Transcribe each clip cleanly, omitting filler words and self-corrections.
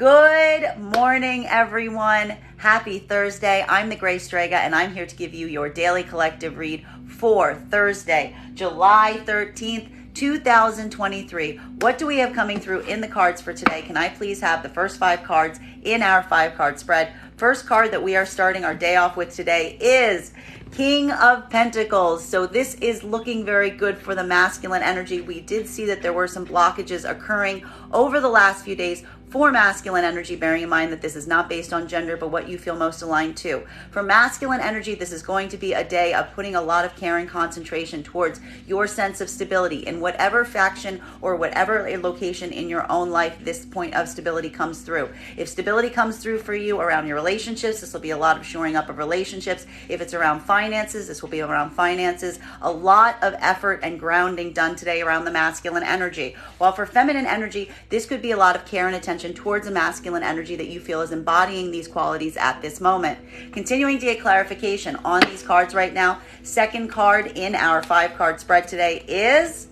Good morning, everyone. Happy Thursday. I'm the Gray Strega, and I'm here to give you your daily collective read for Thursday, July 13th, 2023. What do we have coming through in the cards for today? Can I please have the first 5 cards in our 5-card spread? First card that we are starting our day off with today is King of Pentacles. So this is looking very good for the masculine energy. We did see that there were some blockages occurring over the last few days for masculine energy, bearing in mind that this is not based on gender, but what you feel most aligned to. For masculine energy, this is going to be a day of putting a lot of care and concentration towards your sense of stability in whatever faction or whatever location in your own life this point of stability comes through. If stability comes through for you around your relationships, this will be a lot of shoring up of relationships. If it's around finances, this will be around finances. A lot of effort and grounding done today around the masculine energy. While for feminine energy, this could be a lot of care and attention towards a masculine energy that you feel is embodying these qualities at this moment. Continuing to get clarification on these cards right now, second card in our 5-card spread today is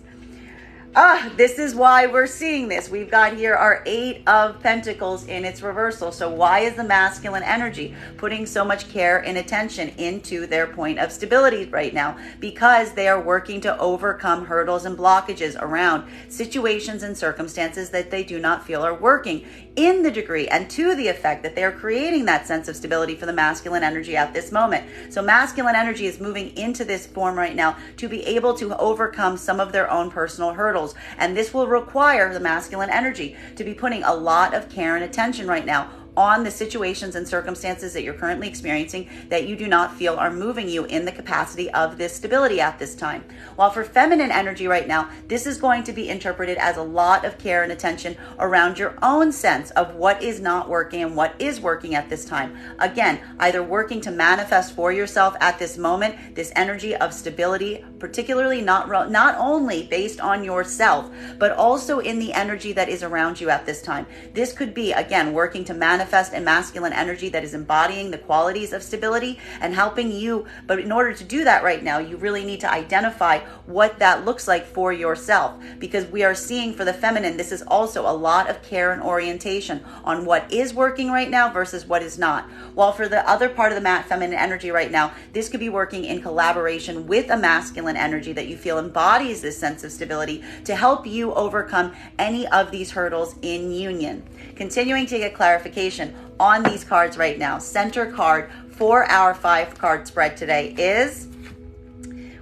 this is why we're seeing this. We've got here our 8 of Pentacles in its reversal. So why is the masculine energy putting so much care and attention into their point of stability right now? Because they are working to overcome hurdles and blockages around situations and circumstances that they do not feel are working in the degree and to the effect that they are creating that sense of stability for the masculine energy at this moment. So masculine energy is moving into this form right now to be able to overcome some of their own personal hurdles. And this will require the masculine energy to be putting a lot of care and attention right now on the situations and circumstances that you're currently experiencing that you do not feel are moving you in the capacity of this stability at this time. While for feminine energy right now, this is going to be interpreted as a lot of care and attention around your own sense of what is not working and what is working at this time. Again, either working to manifest for yourself at this moment, this energy of stability, particularly not only based on yourself, but also in the energy that is around you at this time. This could be, again, working to manifest a masculine energy that is embodying the qualities of stability and helping you. But in order to do that right now, you really need to identify what that looks like for yourself, because we are seeing for the feminine, this is also a lot of care and orientation on what is working right now versus what is not. While for the other part of the feminine energy right now, this could be working in collaboration with a masculine energy that you feel embodies this sense of stability to help you overcome any of these hurdles in union. Continuing to get clarification on these cards right now. Center card for our 5-card spread today is,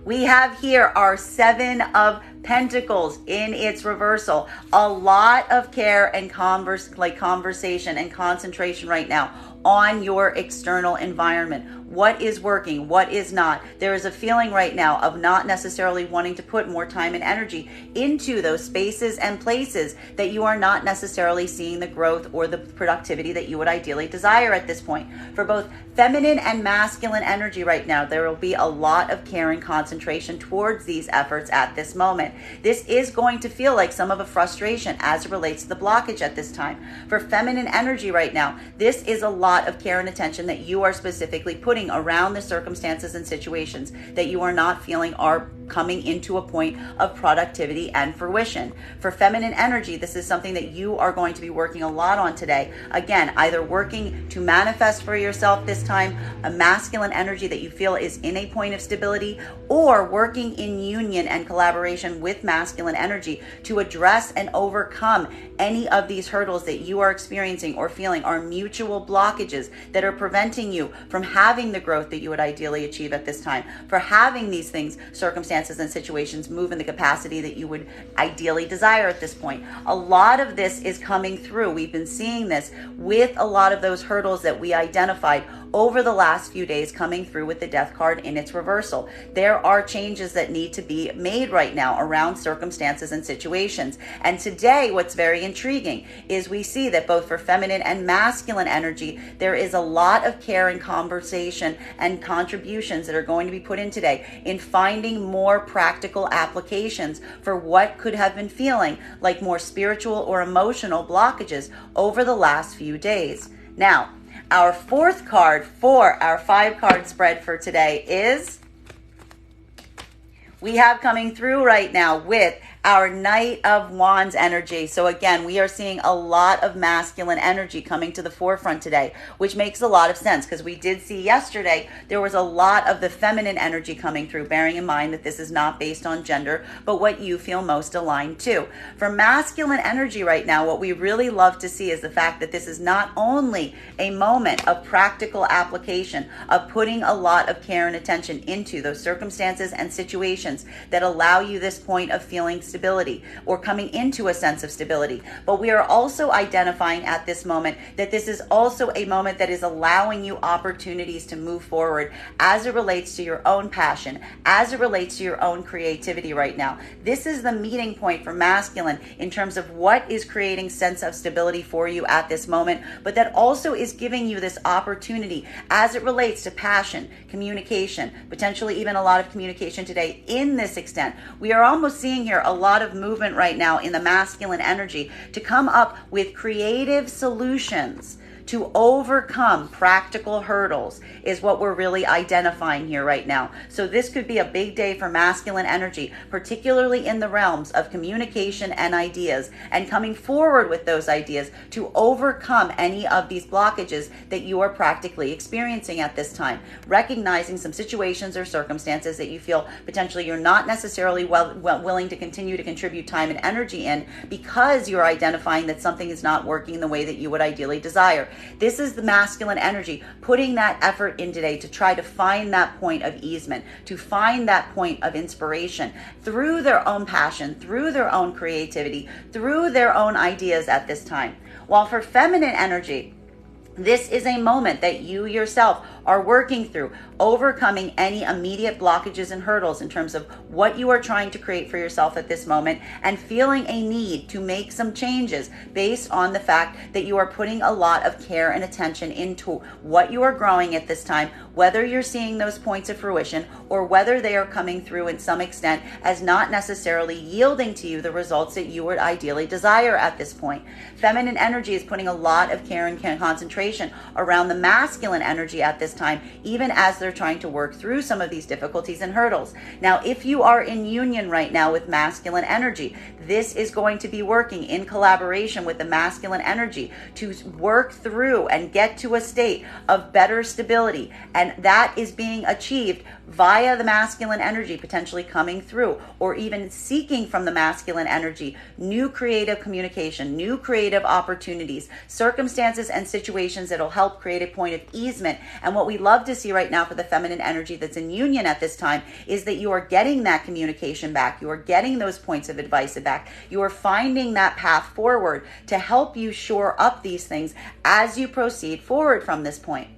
we have here our 7 of Pentacles in its reversal. A lot of care and conversation and concentration right now on your external environment. What is working? What is not? There is a feeling right now of not necessarily wanting to put more time and energy into those spaces and places that you are not necessarily seeing the growth or the productivity that you would ideally desire at this point. For both feminine and masculine energy right now, there will be a lot of care and concentration towards these efforts at this moment. This is going to feel like some of a frustration as it relates to the blockage at this time. For feminine energy right now, this is a lot of care and attention that you are specifically putting around the circumstances and situations that you are not feeling are coming into a point of productivity and fruition. For feminine energy, this is something that you are going to be working a lot on today. Again, either working to manifest for yourself this time a masculine energy that you feel is in a point of stability, or working in union and collaboration with masculine energy to address and overcome any of these hurdles that you are experiencing or feeling are mutual blockages that are preventing you from having the growth that you would ideally achieve at this time, for having these things, circumstances and situations move in the capacity that you would ideally desire at this point. A lot of this is coming through. We've been seeing this with a lot of those hurdles that we identified over the last few days coming through with the Death card in its reversal. There are changes that need to be made right now around circumstances and situations. And today, what's very intriguing is we see that both for feminine and masculine energy, there is a lot of care and conversation and contributions that are going to be put in today in finding more practical applications for what could have been feeling like more spiritual or emotional blockages over the last few days. Now, our 4th card for our 5-card spread for today is, we have coming through right now with our Knight of Wands energy. So again, we are seeing a lot of masculine energy coming to the forefront today, which makes a lot of sense because we did see yesterday there was a lot of the feminine energy coming through, bearing in mind that this is not based on gender, but what you feel most aligned to. For masculine energy right now, what we really love to see is the fact that this is not only a moment of practical application, of putting a lot of care and attention into those circumstances and situations that allow you this point of feeling stability or coming into a sense of stability. But we are also identifying at this moment that this is also a moment that is allowing you opportunities to move forward as it relates to your own passion, as it relates to your own creativity right now. This is the meeting point for masculine in terms of what is creating sense of stability for you at this moment, but that also is giving you this opportunity as it relates to passion, communication, potentially even a lot of communication today in this extent. We are almost seeing here a lot of movement right now in the masculine energy to come up with creative solutions to overcome practical hurdles is what we're really identifying here right now. So this could be a big day for masculine energy, particularly in the realms of communication and ideas, and coming forward with those ideas to overcome any of these blockages that you are practically experiencing at this time. Recognizing some situations or circumstances that you feel potentially you're not necessarily willing to continue to contribute time and energy in because you're identifying that something is not working the way that you would ideally desire. This is the masculine energy putting that effort in today to try to find that point of easement, to find that point of inspiration through their own passion, through their own creativity, through their own ideas at this time. While for feminine energy, this is a moment that you yourself are working through, overcoming any immediate blockages and hurdles in terms of what you are trying to create for yourself at this moment, and feeling a need to make some changes based on the fact that you are putting a lot of care and attention into what you are growing at this time, whether you're seeing those points of fruition or whether they are coming through in some extent as not necessarily yielding to you the results that you would ideally desire at this point. Feminine energy is putting a lot of care and concentration around the masculine energy at this time, even as they're trying to work through some of these difficulties and hurdles. Now, if you are in union right now with masculine energy, this is going to be working in collaboration with the masculine energy to work through and get to a state of better stability. And that is being achieved via the masculine energy potentially coming through, or even seeking from the masculine energy new creative communication, new creative opportunities, circumstances and situations that will help create a point of easement. And what we love to see right now for the feminine energy that's in union at this time is that you are getting that communication back, you are getting those points of advice back, you are finding that path forward to help you shore up these things as you proceed forward from this point.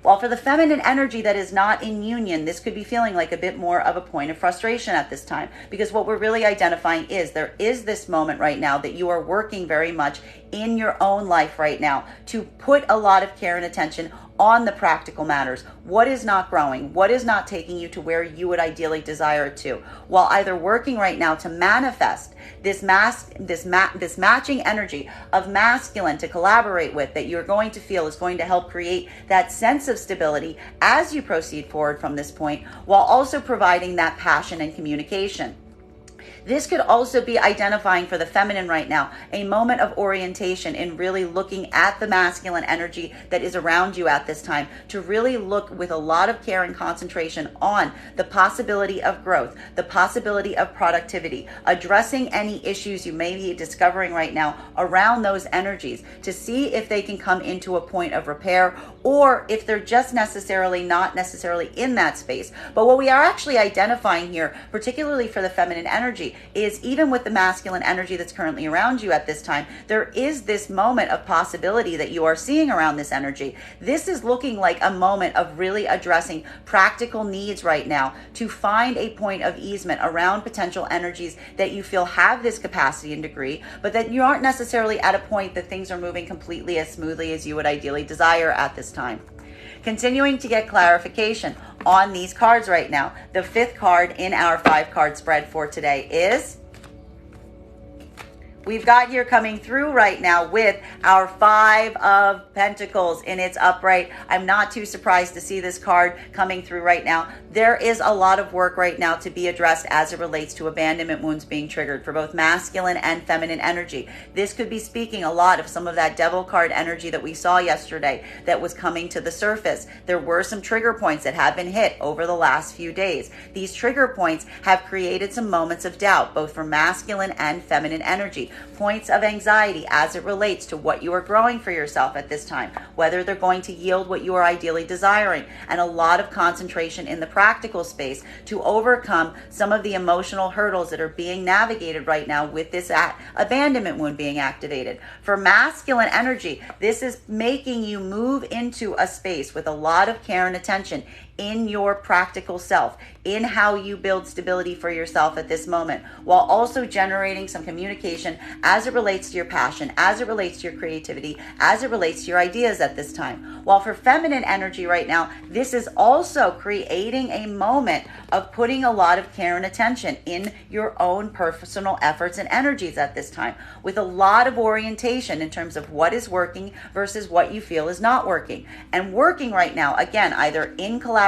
While for the feminine energy that is not in union, this could be feeling like a bit more of a point of frustration at this time, because what we're really identifying is there is this moment right now that you are working very much in your own life right now to put a lot of care and attention on the practical matters. What is not growing? What is not taking you to where you would ideally desire to? While either working right now to manifest this matching energy of masculine to collaborate with that you're going to feel is going to help create that sense of stability as you proceed forward from this point, while also providing that passion and communication. This could also be identifying for the feminine right now a moment of orientation in really looking at the masculine energy that is around you at this time, to really look with a lot of care and concentration on the possibility of growth, the possibility of productivity, addressing any issues you may be discovering right now around those energies to see if they can come into a point of repair, or if they're just not necessarily in that space. But what we are actually identifying here, particularly for the feminine energy, is even with the masculine energy that's currently around you at this time, there is this moment of possibility that you are seeing around this energy. This is looking like a moment of really addressing practical needs right now to find a point of easement around potential energies that you feel have this capacity and degree, but that you aren't necessarily at a point that things are moving completely as smoothly as you would ideally desire at this time. Continuing to get clarification on these cards right now. The fifth card in our 5-card spread for today is we've got here coming through right now with our Five of Pentacles in its upright. I'm not too surprised to see this card coming through right now. There is a lot of work right now to be addressed as it relates to abandonment wounds being triggered for both masculine and feminine energy. This could be speaking a lot of some of that devil card energy that we saw yesterday that was coming to the surface. There were some trigger points that have been hit over the last few days. These trigger points have created some moments of doubt, both for masculine and feminine energy. Points of anxiety as it relates to what you are growing for yourself at this time, whether they're going to yield what you are ideally desiring, and a lot of concentration in the practical space to overcome some of the emotional hurdles that are being navigated right now with this abandonment wound being activated. For masculine energy, this is making you move into a space with a lot of care and attention in your practical self, in how you build stability for yourself at this moment, while also generating some communication as it relates to your passion, as it relates to your creativity, as it relates to your ideas at this time. While for feminine energy right now, this is also creating a moment of putting a lot of care and attention in your own personal efforts and energies at this time, with a lot of orientation in terms of what is working versus what you feel is not working. And working right now, again, either in collaboration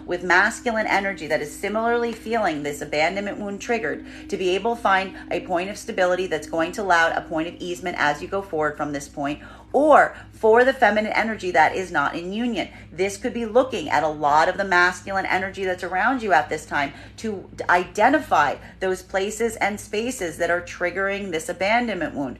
with masculine energy that is similarly feeling this abandonment wound triggered, to be able to find a point of stability that's going to allow a point of easement as you go forward from this point, or for the feminine energy that is not in union. This could be looking at a lot of the masculine energy that's around you at this time to identify those places and spaces that are triggering this abandonment wound.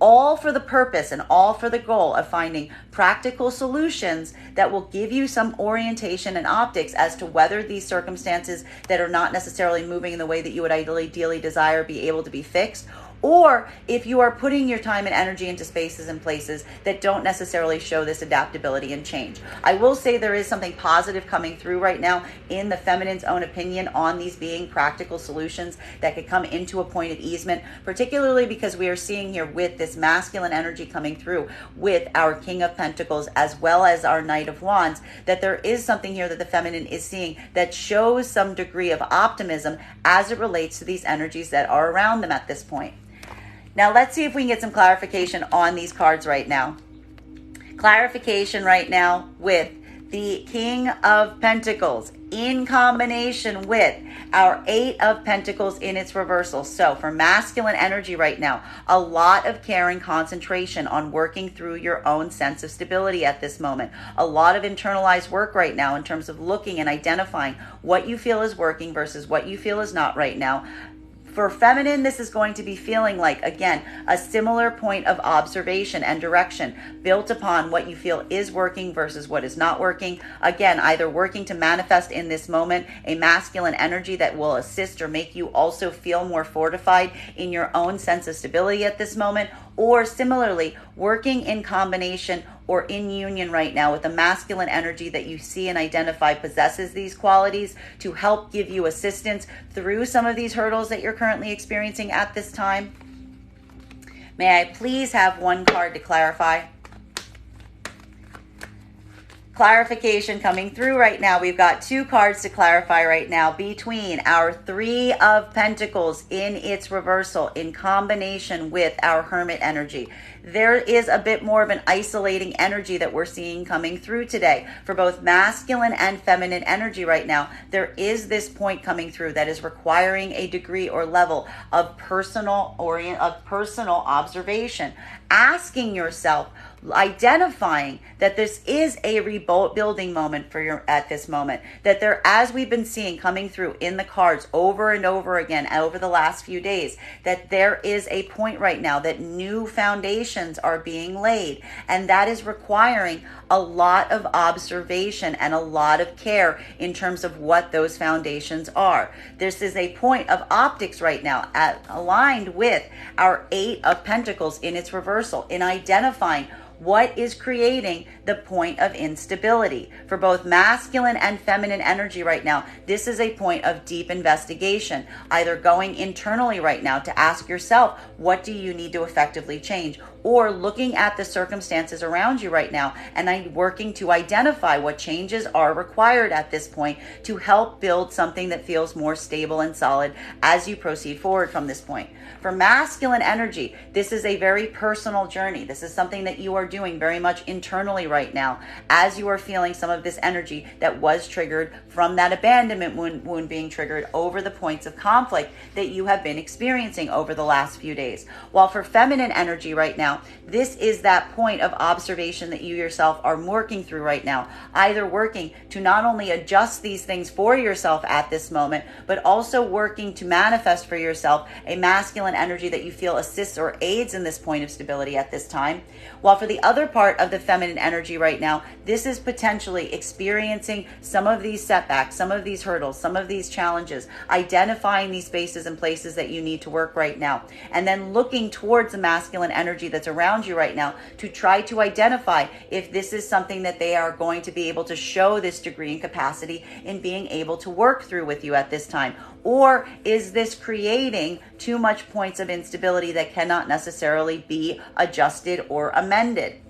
All for the purpose and all for the goal of finding practical solutions that will give you some orientation and optics as to whether these circumstances that are not necessarily moving in the way that you would ideally desire be able to be fixed, or if you are putting your time and energy into spaces and places that don't necessarily show this adaptability and change. I will say there is something positive coming through right now in the feminine's own opinion on these being practical solutions that could come into a point of easement, particularly because we are seeing here with this masculine energy coming through with our King of Pentacles as well as our Knight of Wands, that there is something here that the feminine is seeing that shows some degree of optimism as it relates to these energies that are around them at this point. Now let's see if we can get some clarification on these cards right now. Clarification right now with the King of Pentacles in combination with our Eight of Pentacles in its reversal. So for masculine energy right now, a lot of care and concentration on working through your own sense of stability at this moment. A lot of internalized work right now in terms of looking and identifying what you feel is working versus what you feel is not right now. For feminine, this is going to be feeling like, again, a similar point of observation and direction built upon what you feel is working versus what is not working. Again, either working to manifest in this moment a masculine energy that will assist or make you also feel more fortified in your own sense of stability at this moment, or similarly, working in combination or in union right now with the masculine energy that you see and identify possesses these qualities to help give you assistance through some of these hurdles that you're currently experiencing at this time. May I please have one card to clarify? Clarification coming through right now. We've got two cards to clarify right now between our Three of Pentacles in its reversal in combination with our Hermit energy. There is a bit more of an isolating energy that we're seeing coming through today for both masculine and feminine energy right now. There is this point coming through that is requiring a degree or level of personal observation, asking yourself, identifying that this is a rebuilding moment for you at this moment, that there, as we've been seeing coming through in the cards over and over again over the last few days, that there is a point right now that new foundations are being laid, and that is requiring a lot of observation and a lot of care in terms of what those foundations are. This is a point of optics right now aligned with our Eight of Pentacles in its reversal in identifying what is creating the point of instability. For both masculine and feminine energy right now, this is a point of deep investigation, either going internally right now to ask yourself, what do you need to effectively change? or looking at the circumstances around you right now and working to identify what changes are required at this point to help build something that feels more stable and solid as you proceed forward from this point. For masculine energy, this is a very personal journey. This is something that you are doing very much internally right now as you are feeling some of this energy that was triggered from that abandonment wound being triggered over the points of conflict that you have been experiencing over the last few days. While for feminine energy right now, this is that point of observation that you yourself are working through right now, either working to not only adjust these things for yourself at this moment, but also working to manifest for yourself a masculine energy that you feel assists or aids in this point of stability at this time. While for the other part of the feminine energy right now, this is potentially experiencing some of these setbacks, some of these hurdles, some of these challenges, identifying these spaces and places that you need to work right now, and then looking towards the masculine energy that's around you right now to try to identify if this is something that they are going to be able to show this degree and capacity in being able to work through with you at this time. Or is this creating too much points of instability that cannot necessarily be adjusted or amended?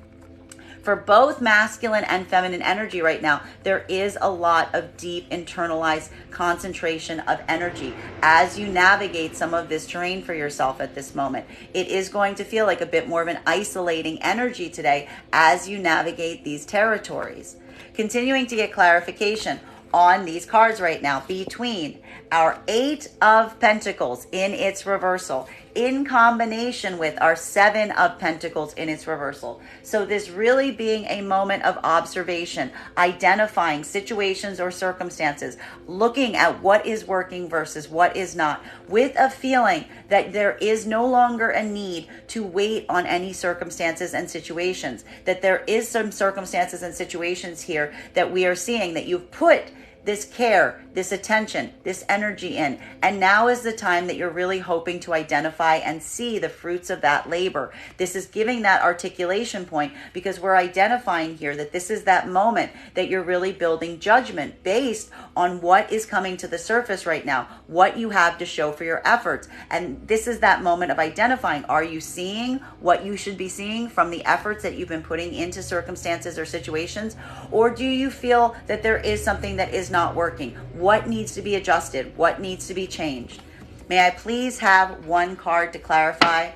For both masculine and feminine energy right now, there is a lot of deep internalized concentration of energy as you navigate some of this terrain for yourself at this moment. It is going to feel like a bit more of an isolating energy today as you navigate these territories. Continuing to get clarification on these cards right now between our Eight of Pentacles in its reversal in combination with our Seven of Pentacles in its reversal. So this really being a moment of observation, identifying situations or circumstances, looking at what is working versus what is not, with a feeling that there is no longer a need to wait on any circumstances and situations, that there is some circumstances and situations here that we are seeing that you've put this care, this attention, this energy in. And now is the time that you're really hoping to identify and see the fruits of that labor. This is giving that articulation point because we're identifying here that this is that moment that you're really building judgment based on what is coming to the surface right now, what you have to show for your efforts. And this is that moment of identifying, are you seeing what you should be seeing from the efforts that you've been putting into circumstances or situations? Or do you feel that there is something that is not working? What needs to be adjusted? What needs to be changed? May I please have one card to clarify?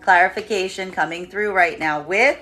Clarification coming through right now with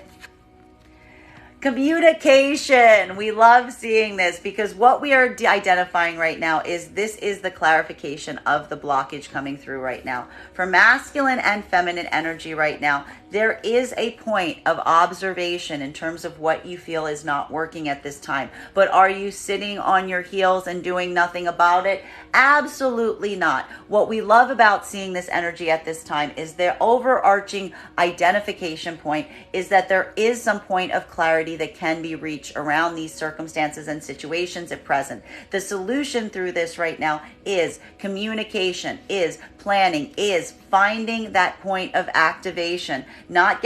communication. We love seeing this because what we are identifying right now is this is the clarification of the blockage coming through right now. For masculine and feminine energy right now, there is a point of observation in terms of what you feel is not working at this time. But are you sitting on your heels and doing nothing about it? Absolutely not. What we love about seeing this energy at this time is the overarching identification point is that there is some point of clarity that can be reached around these circumstances and situations at present. The solution through this right now is communication, is planning, is finding that point of activation, not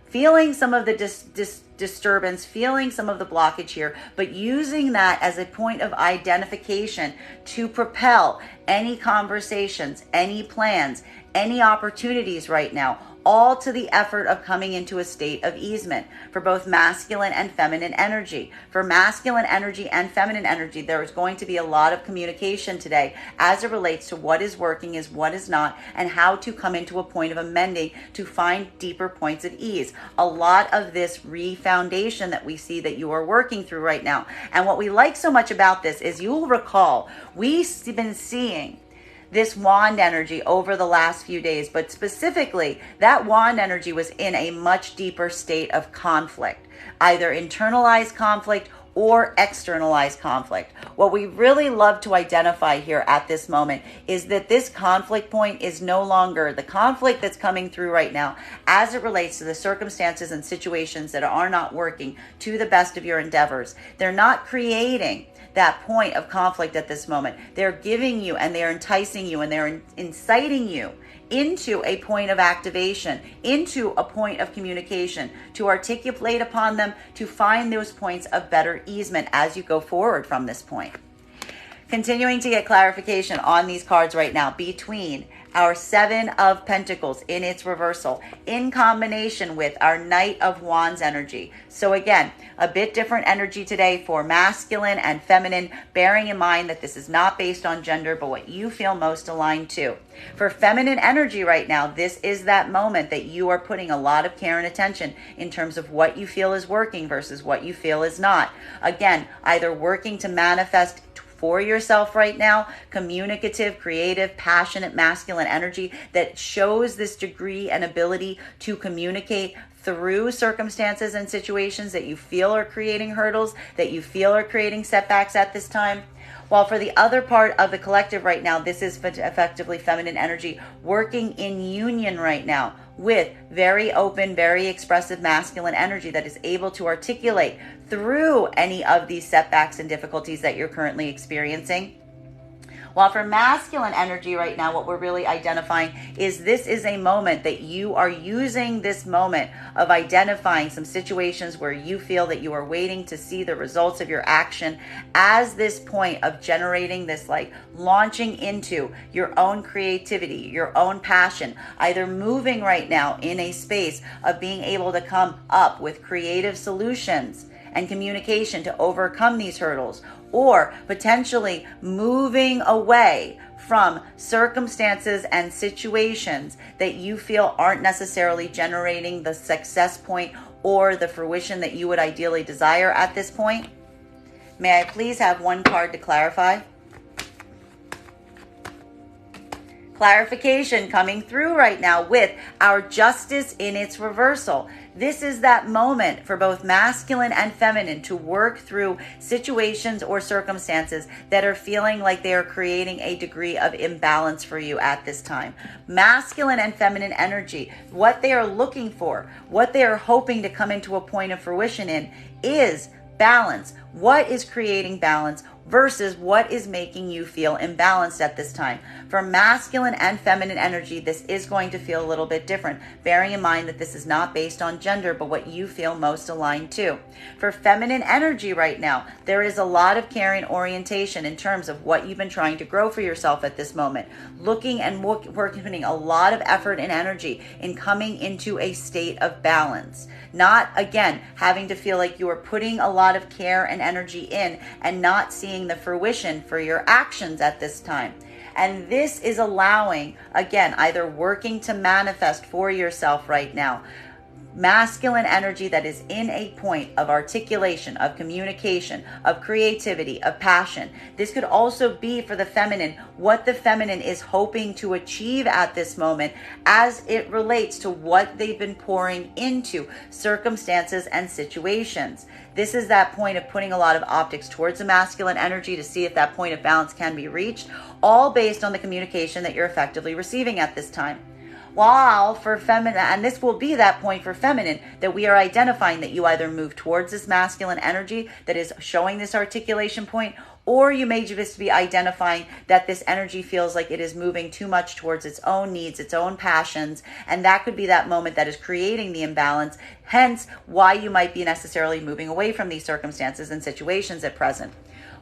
feeling some of the disturbance, feeling some of the blockage here, but using that as a point of identification to propel any conversations, any plans, any opportunities right now, all to the effort of coming into a state of easement for both masculine and feminine energy. For masculine energy and feminine energy, there is going to be a lot of communication today as it relates to what is working, is what is not, and how to come into a point of amending to find deeper points of ease. A lot of this re-foundation that we see that you are working through right now. And what we like so much about this is you'll recall, we've been seeing this wand energy over the last few days, but specifically that wand energy was in a much deeper state of conflict, either internalized conflict or externalized conflict. What we really love to identify here at this moment is that this conflict point is no longer the conflict that's coming through right now as it relates to the circumstances and situations that are not working to the best of your endeavors. They're not creating that point of conflict at this moment. They're giving you and they're enticing you and they're inciting you into a point of activation, into a point of communication, to articulate upon them, to find those points of better easement as you go forward from this point. Continuing to get clarification on these cards right now between our Seven of Pentacles in its reversal, in combination with our Knight of Wands energy. So again, a bit different energy today for masculine and feminine, bearing in mind that this is not based on gender, but what you feel most aligned to. For feminine energy right now, this is that moment that you are putting a lot of care and attention in terms of what you feel is working versus what you feel is not. Again, either working to manifest for yourself right now, communicative, creative, passionate, masculine energy that shows this degree and ability to communicate through circumstances and situations that you feel are creating hurdles, that you feel are creating setbacks at this time. While for the other part of the collective right now, this is effectively feminine energy working in union right now with very open, very expressive masculine energy that is able to articulate through any of these setbacks and difficulties that you're currently experiencing. While for masculine energy right now, what we're really identifying is this is a moment that you are using this moment of identifying some situations where you feel that you are waiting to see the results of your action as this point of generating this, like launching into your own creativity, your own passion, either moving right now in a space of being able to come up with creative solutions and communication to overcome these hurdles, or potentially moving away from circumstances and situations that you feel aren't necessarily generating the success point or the fruition that you would ideally desire at this point. May I please have one card to clarify? Clarification coming through right now with our Justice in its reversal. This is that moment for both masculine and feminine to work through situations or circumstances that are feeling like they are creating a degree of imbalance for you at this time. Masculine and feminine energy, what they are looking for, what they are hoping to come into a point of fruition in is balance. What is creating balance versus what is making you feel imbalanced at this time? For masculine and feminine energy, this is going to feel a little bit different, bearing in mind that this is not based on gender, but what you feel most aligned to. For feminine energy right now, there is a lot of care and orientation in terms of what you've been trying to grow for yourself at this moment, looking and putting a lot of effort and energy in coming into a state of balance. Not, again, having to feel like you are putting a lot of care and energy in and not seeing the fruition for your actions at this time. And this is allowing, again, either working to manifest for yourself right now, masculine energy that is in a point of articulation, of communication, of creativity, of passion. This could also be for the feminine, what the feminine is hoping to achieve at this moment as it relates to what they've been pouring into circumstances and situations. This is that point of putting a lot of optics towards the masculine energy to see if that point of balance can be reached, all based on the communication that you're effectively receiving at this time. While for feminine, and this will be that point for feminine, that we are identifying that you either move towards this masculine energy that is showing this articulation point, or you may just be identifying that this energy feels like it is moving too much towards its own needs, its own passions, and that could be that moment that is creating the imbalance, hence why you might be necessarily moving away from these circumstances and situations at present.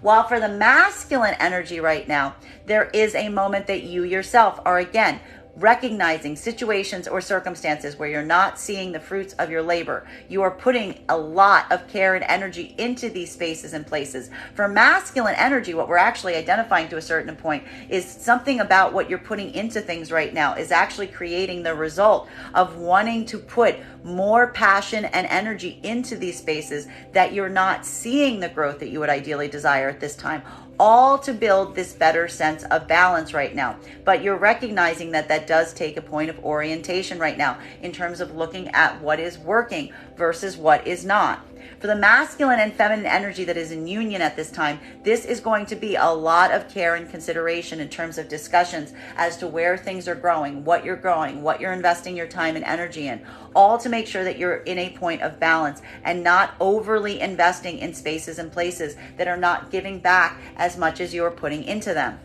While for the masculine energy right now, there is a moment that you yourself are, again, recognizing situations or circumstances where you're not seeing the fruits of your labor. You are putting a lot of care and energy into these spaces and places. For masculine energy, what we're actually identifying to a certain point is something about what you're putting into things right now is actually creating the result of wanting to put more passion and energy into these spaces that you're not seeing the growth that you would ideally desire at this time, all to build this better sense of balance right now. But you're recognizing that that does take a point of orientation right now in terms of looking at what is working versus what is not. For the masculine and feminine energy that is in union at this time, this is going to be a lot of care and consideration in terms of discussions as to where things are growing, what you're investing your time and energy in, all to make sure that you're in a point of balance and not overly investing in spaces and places that are not giving back as much as you're putting into them.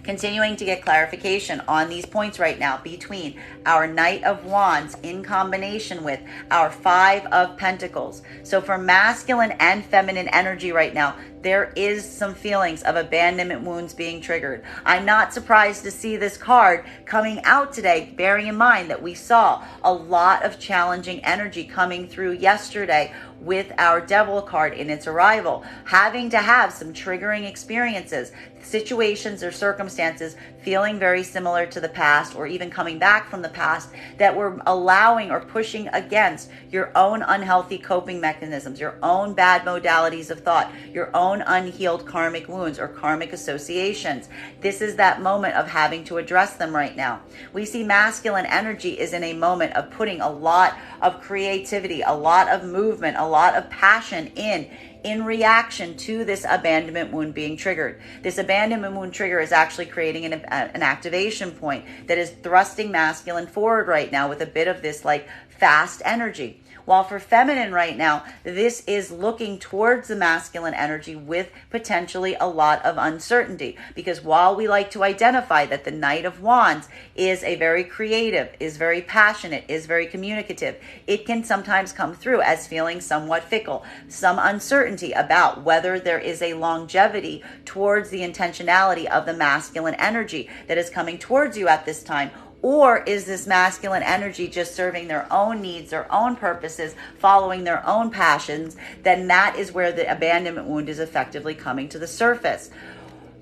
Continuing to get clarification on these points right now between our Knight of Wands in combination with our Five of Pentacles. So for masculine and feminine energy right now, there is some feelings of abandonment wounds being triggered. I'm not surprised to see this card coming out today, bearing in mind that we saw a lot of challenging energy coming through yesterday with our devil card in its arrival, having to have some triggering experiences, situations or circumstances feeling very similar to the past, or even coming back from the past, that were allowing or pushing against your own unhealthy coping mechanisms, your own bad modalities of thought, your own unhealed karmic wounds or karmic associations. This is that moment of having to address them right now. We see masculine energy is in a moment of putting a lot of creativity, a lot of movement, a lot of passion in reaction to this abandonment wound being triggered. This abandonment wound trigger is actually creating an activation point that is thrusting masculine forward right now with a bit of this like fast energy. While for feminine right now, this is looking towards the masculine energy with potentially a lot of uncertainty. Because while we like to identify that the Knight of Wands is a very creative, is very passionate, is very communicative, it can sometimes come through as feeling somewhat fickle, some uncertainty about whether there is a longevity towards the intentionality of the masculine energy that is coming towards you at this time. Or is this masculine energy just serving their own needs, their own purposes, following their own passions? Then that is where the abandonment wound is effectively coming to the surface.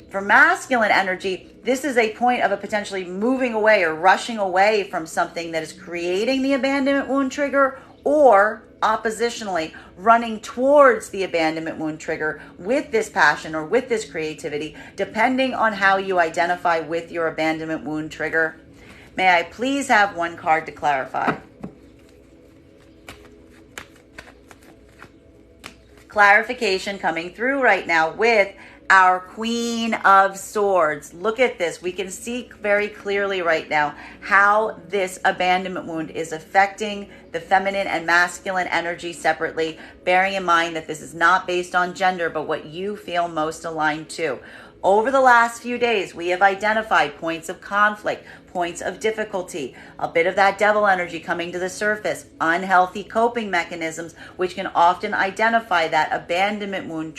For masculine energy, this is a point of a potentially moving away or rushing away from something that is creating the abandonment wound trigger, or oppositionally running towards the abandonment wound trigger with this passion or with this creativity, depending on how you identify with your abandonment wound trigger. May I please have one card to clarify? Clarification coming through right now with our Queen of Swords. Look at this. We can see very clearly right now how this abandonment wound is affecting the feminine and masculine energy separately, bearing in mind that this is not based on gender, but what you feel most aligned to. Over the last few days, we have identified points of conflict, points of difficulty, a bit of that devil energy coming to the surface, unhealthy coping mechanisms, which can often identify that abandonment wound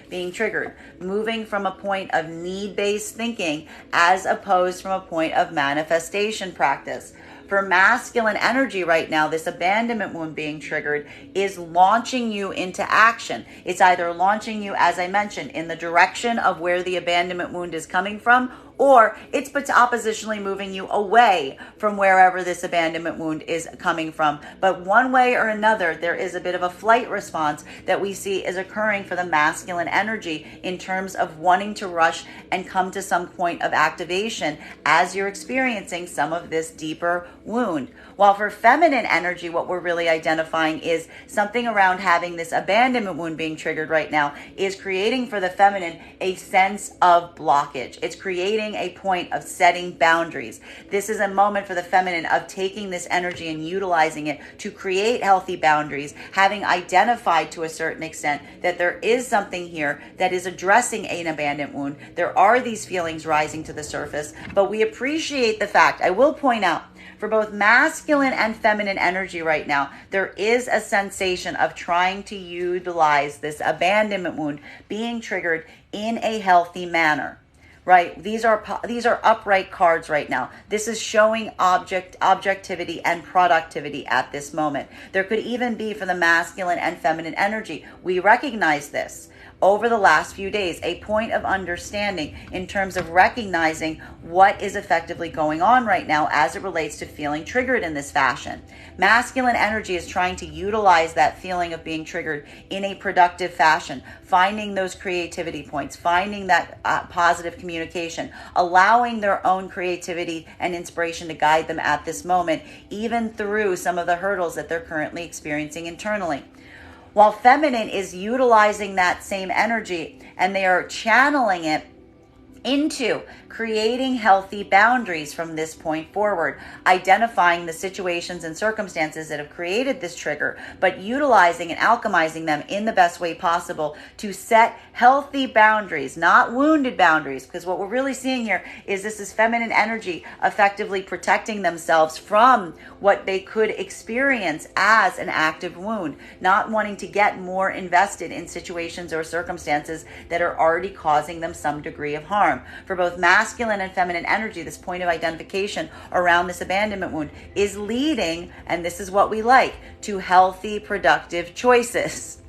being triggered, moving from a point of need-based thinking as opposed from a point of manifestation practice. For masculine energy right now, this abandonment wound being triggered is launching you into action. It's either launching you, as I mentioned, in the direction of where the abandonment wound is coming from, or it's oppositionally moving you away from wherever this abandonment wound is coming from. But one way or another, there is a bit of a flight response that we see is occurring for the masculine energy in terms of wanting to rush and come to some point of activation as you're experiencing some of this deeper wound. While for feminine energy, what we're really identifying is something around having this abandonment wound being triggered right now is creating for the feminine a sense of blockage. It's creating a point of setting boundaries. This is a moment for the feminine of taking this energy and utilizing it to create healthy boundaries, having identified to a certain extent that there is something here that is addressing an abandonment wound. There are these feelings rising to the surface, but we appreciate the fact, I will point out, for both masculine and feminine energy right now, there is a sensation of trying to utilize this abandonment wound being triggered in a healthy manner. Right? These are upright cards right now. This is showing objectivity and productivity at this moment. There could even be for the masculine and feminine energy. We recognize this over the last few days, a point of understanding in terms of recognizing what is effectively going on right now as it relates to feeling triggered in this fashion. Masculine energy is trying to utilize that feeling of being triggered in a productive fashion, finding those creativity points, finding that positive communication, allowing their own creativity and inspiration to guide them at this moment, even through some of the hurdles that they're currently experiencing internally. While feminine is utilizing that same energy and they are channeling it into creating healthy boundaries from this point forward, identifying the situations and circumstances that have created this trigger, but utilizing and alchemizing them in the best way possible to set healthy boundaries, not wounded boundaries, because what we're really seeing here is this is feminine energy effectively protecting themselves from what they could experience as an active wound, not wanting to get more invested in situations or circumstances that are already causing them some degree of harm. For both masculine and feminine energy, this point of identification around this abandonment wound is leading, and this is what we like, to healthy, productive choices.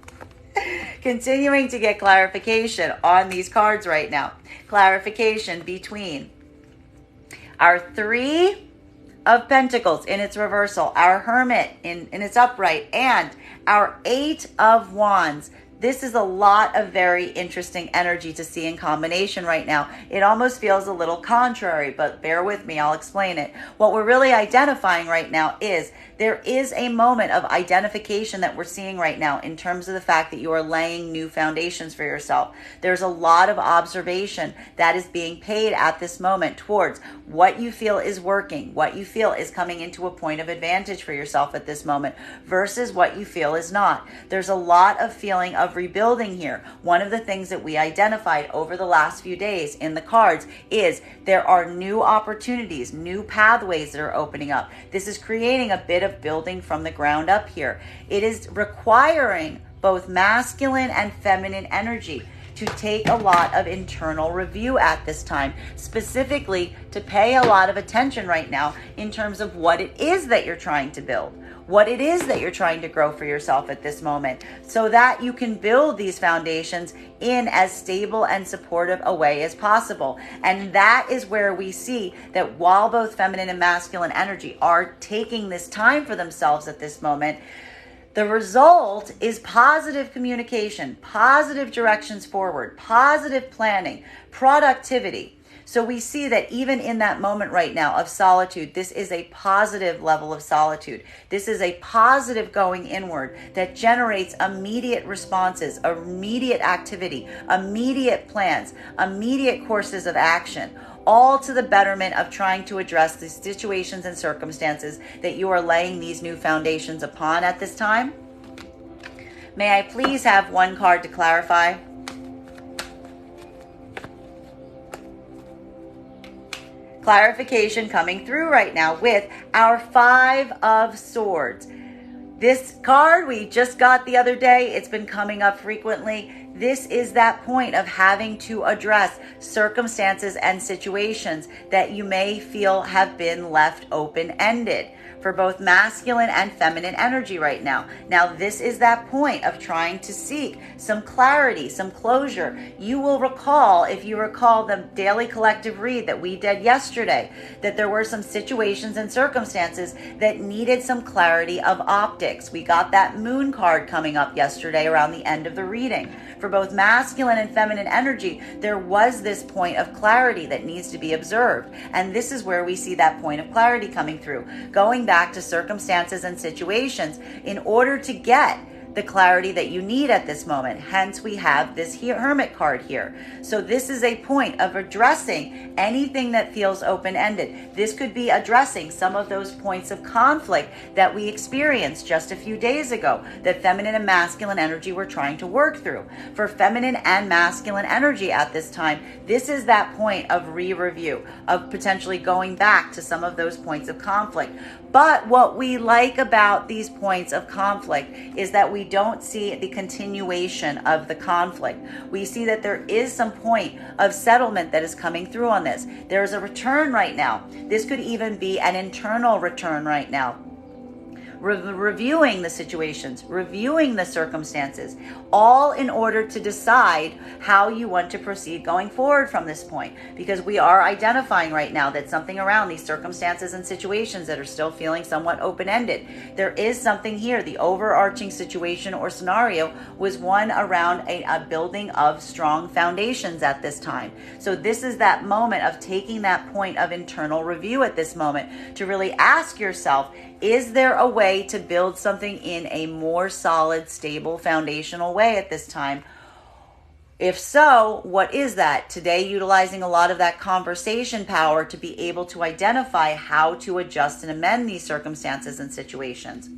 Continuing to get clarification on these cards right now. Clarification between our Three of Pentacles in its reversal, our Hermit in its upright, and our Eight of Wands. This is a lot of very interesting energy to see in combination right now. It almost feels a little contrary, but bear with me, I'll explain it. What we're really identifying right now is there is a moment of identification that we're seeing right now in terms of the fact that you are laying new foundations for yourself. There's a lot of observation that is being paid at this moment towards what you feel is working, what you feel is coming into a point of advantage for yourself at this moment versus what you feel is not. There's a lot of feeling of rebuilding here. One of the things that we identified over the last few days in the cards is there are new opportunities, new pathways that are opening up. This is creating a bit of building from the ground up here. It is requiring both masculine and feminine energy to take a lot of internal review at this time, specifically to pay a lot of attention right now in terms of what it is that you're trying to build, what it is that you're trying to grow for yourself at this moment, so that you can build these foundations in as stable and supportive a way as possible. And that is where we see that while both feminine and masculine energy are taking this time for themselves at this moment, the result is positive communication, positive directions forward, positive planning, productivity. So we see that even in that moment right now of solitude, this is a positive level of solitude. This is a positive going inward that generates immediate responses, immediate activity, immediate plans, immediate courses of action, all to the betterment of trying to address the situations and circumstances that you are laying these new foundations upon at this time. May I please have one card to clarify? Clarification coming through right now with our Five of Swords. This card we just got the other day. It's been coming up frequently. This is that point of having to address circumstances and situations that you may feel have been left open-ended for both masculine and feminine energy right now. Now, this is that point of trying to seek some clarity, some closure. You will recall, if you recall the daily collective read that we did yesterday, that there were some situations and circumstances that needed some clarity of optics. We got that moon card coming up yesterday around the end of the reading. For both masculine and feminine energy, there was this point of clarity that needs to be observed. And this is where we see that point of clarity coming through, going back to circumstances and situations in order to get the clarity that you need at this moment. Hence, we have this Hermit card here. So this is a point of addressing anything that feels open-ended. This could be addressing some of those points of conflict that we experienced just a few days ago that feminine and masculine energy were trying to work through. For feminine and masculine energy at this time, this is that point of re-review, of potentially going back to some of those points of conflict. But what we like about these points of conflict is that we don't see the continuation of the conflict. We see that there is some point of settlement that is coming through on this. There is a return right now. This could even be an internal return right now. Reviewing the situations, reviewing the circumstances, all in order to decide how you want to proceed going forward from this point. Because we are identifying right now that something around these circumstances and situations that are still feeling somewhat open-ended. There is something here. The overarching situation or scenario was one around a building of strong foundations at this time. So this is that moment of taking that point of internal review at this moment to really ask yourself, is there a way to build something in a more solid, stable, foundational way at this time? If so, what is that? Today, utilizing a lot of that conversation power to be able to identify how to adjust and amend these circumstances and situations.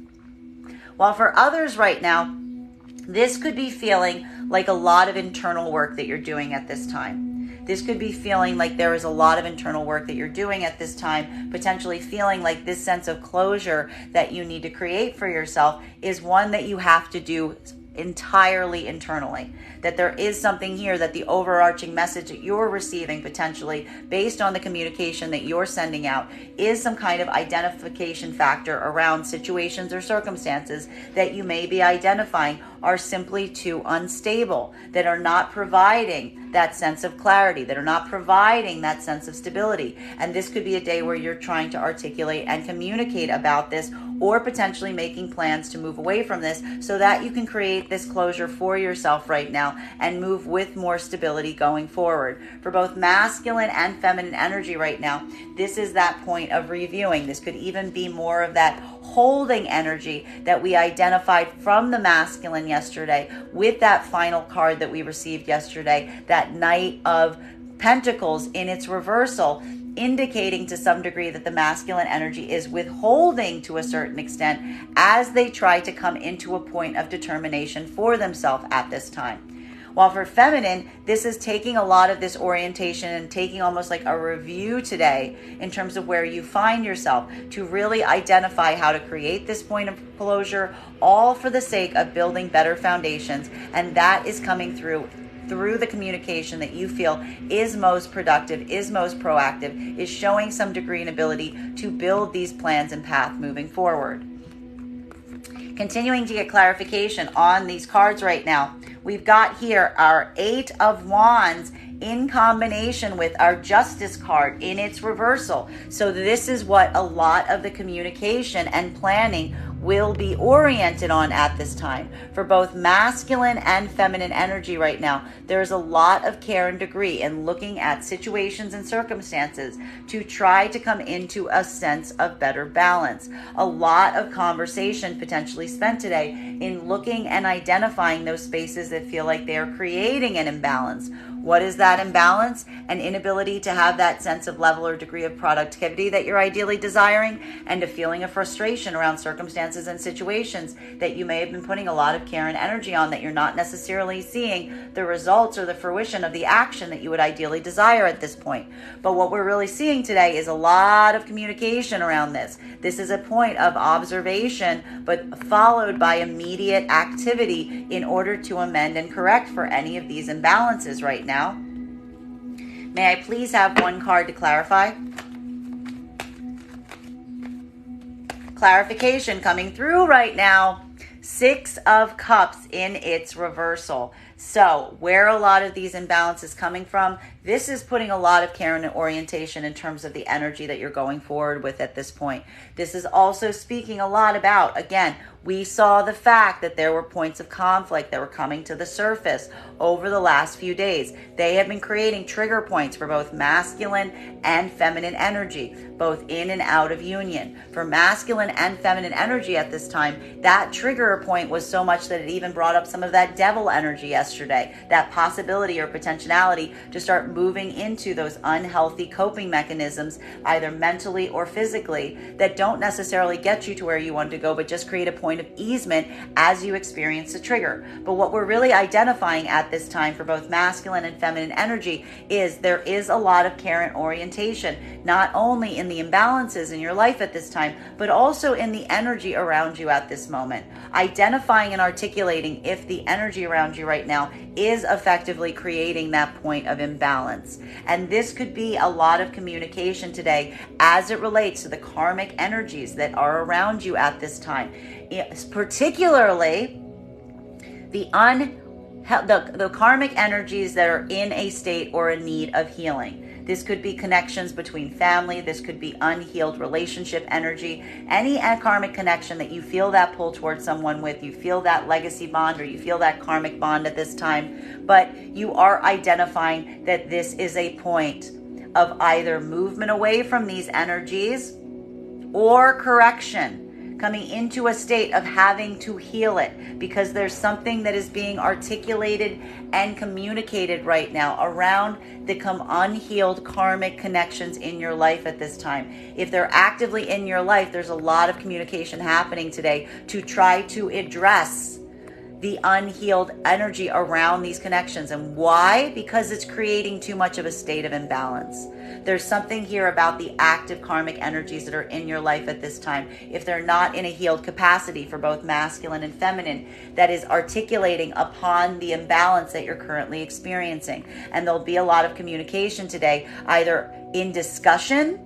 While for others right now, this could be feeling like a lot of internal work that you're doing at this time. This could be feeling like there is a lot of internal work that you're doing at this time, potentially feeling like this sense of closure that you need to create for yourself is one that you have to do entirely internally. That there is something here that the overarching message that you're receiving potentially based on the communication that you're sending out is some kind of identification factor around situations or circumstances that you may be identifying are simply too unstable, that are not providing that sense of clarity, that are not providing that sense of stability. And this could be a day where you're trying to articulate and communicate about this, or potentially making plans to move away from this so that you can create this closure for yourself right now and move with more stability going forward. For both masculine and feminine energy right now, this is that point of reviewing. This could even be more of that holding energy that we identified from the masculine yesterday with that final card that we received yesterday, that Knight of Pentacles in its reversal, indicating to some degree that the masculine energy is withholding to a certain extent as they try to come into a point of determination for themselves at this time. While for feminine, this is taking a lot of this orientation and taking almost like a review today in terms of where you find yourself to really identify how to create this point of closure, all for the sake of building better foundations. And that is coming through the communication that you feel is most productive, is most proactive, is showing some degree and ability to build these plans and path moving forward. Continuing to get clarification on these cards right now, we've got here our 8 of Wands in combination with our Justice card in its reversal. So this is what a lot of the communication and planning will be oriented on at this time. For both masculine and feminine energy right now, there's a lot of care and degree in looking at situations and circumstances to try to come into a sense of better balance. A lot of conversation potentially spent today in looking and identifying those spaces that feel like they are creating an imbalance. What is that imbalance? An inability to have that sense of level or degree of productivity that you're ideally desiring, and a feeling of frustration around circumstances and situations that you may have been putting a lot of care and energy on, that you're not necessarily seeing the results or the fruition of the action that you would ideally desire at this point. But what we're really seeing today is a lot of communication around this. This is a point of observation, but followed by immediate activity in order to amend and correct for any of these imbalances right now. May I please have one card to clarify? Clarification coming through right now. 6 of Cups in its reversal. So where a lot of these imbalances coming from, this is putting a lot of care and orientation in terms of the energy that you're going forward with at this point. This is also speaking a lot about, again, we saw the fact that there were points of conflict that were coming to the surface over the last few days. They have been creating trigger points for both masculine and feminine energy, both in and out of union. For masculine and feminine energy at this time, that trigger point was so much that it even brought up some of that devil energy yesterday, that possibility or potentiality to start moving into those unhealthy coping mechanisms, either mentally or physically, that don't necessarily get you to where you want to go, but just create a point of easement as you experience the trigger. But what we're really identifying at this time for both masculine and feminine energy is there is a lot of care and orientation, not only in the imbalances in your life at this time, but also in the energy around you at this moment. Identifying and articulating if the energy around you right now is effectively creating that point of imbalance. And this could be a lot of communication today as it relates to the karmic energies that are around you at this time. Particularly the karmic energies that are in a state or a need of healing. This could be connections between family. This could be unhealed relationship energy. Any karmic connection that you feel that pull towards someone with, you feel that legacy bond or you feel that karmic bond at this time, but you are identifying that this is a point of either movement away from these energies or correction. coming into a state of having to heal it, because there's something that is being articulated and communicated right now around the unhealed karmic connections in your life at this time. If they're actively in your life, there's a lot of communication happening today to try to address the unhealed energy around these connections. And why? Because it's creating too much of a state of imbalance. There's something here about the active karmic energies that are in your life at this time, if they're not in a healed capacity for both masculine and feminine, that is articulating upon the imbalance that you're currently experiencing. And there'll be a lot of communication today, either in discussion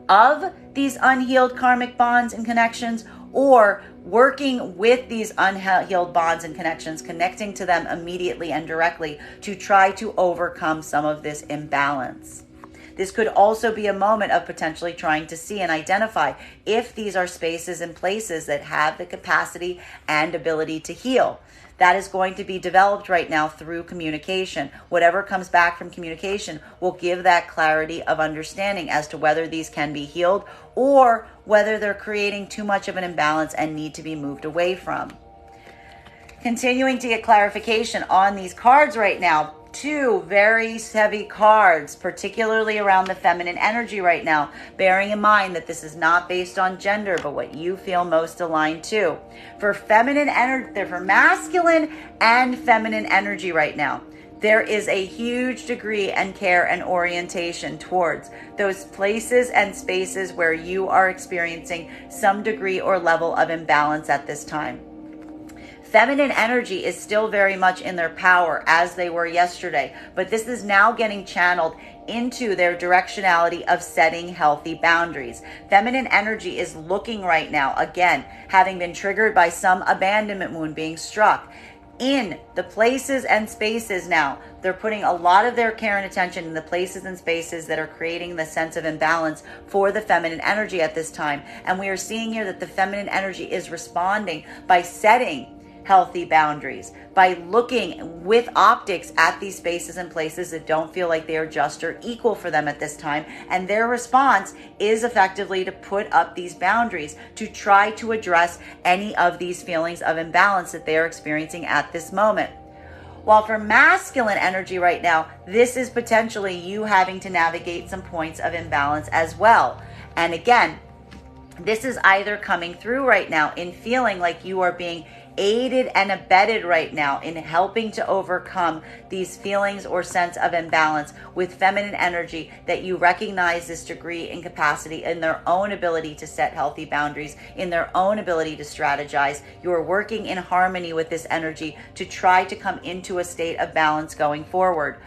of these unhealed karmic bonds and connections, or working with these unhealed bonds and connections, connecting to them immediately and directly to try to overcome some of this imbalance. This could also be a moment of potentially trying to see and identify if these are spaces and places that have the capacity and ability to heal. That is going to be developed right now through communication. Whatever comes back from communication will give that clarity of understanding as to whether these can be healed or whether they're creating too much of an imbalance and need to be moved away from. Continuing to get clarification on these cards right now. Two very heavy cards, particularly around the feminine energy right now, bearing in mind that this is not based on gender, but what you feel most aligned to. For feminine energy, for masculine and feminine energy right now, there is a huge degree and care and orientation towards those places and spaces where you are experiencing some degree or level of imbalance at this time. Feminine energy is still very much in their power as they were yesterday, but this is now getting channeled into their directionality of setting healthy boundaries. Feminine energy is looking right now, again, having been triggered by some abandonment wound being struck, in the places and spaces now. They're putting a lot of their care and attention in the places and spaces that are creating the sense of imbalance for the feminine energy at this time. And we are seeing here that the feminine energy is responding by setting healthy boundaries, by looking with optics at these spaces and places that don't feel like they are just or equal for them at this time. And their response is effectively to put up these boundaries to try to address any of these feelings of imbalance that they are experiencing at this moment. While for masculine energy right now, this is potentially you having to navigate some points of imbalance as well. And again, this is either coming through right now in feeling like you are being aided and abetted right now in helping to overcome these feelings or sense of imbalance with feminine energy, that you recognize this degree and capacity in their own ability to set healthy boundaries, in their own ability to strategize. You are working in harmony with this energy to try to come into a state of balance going forward.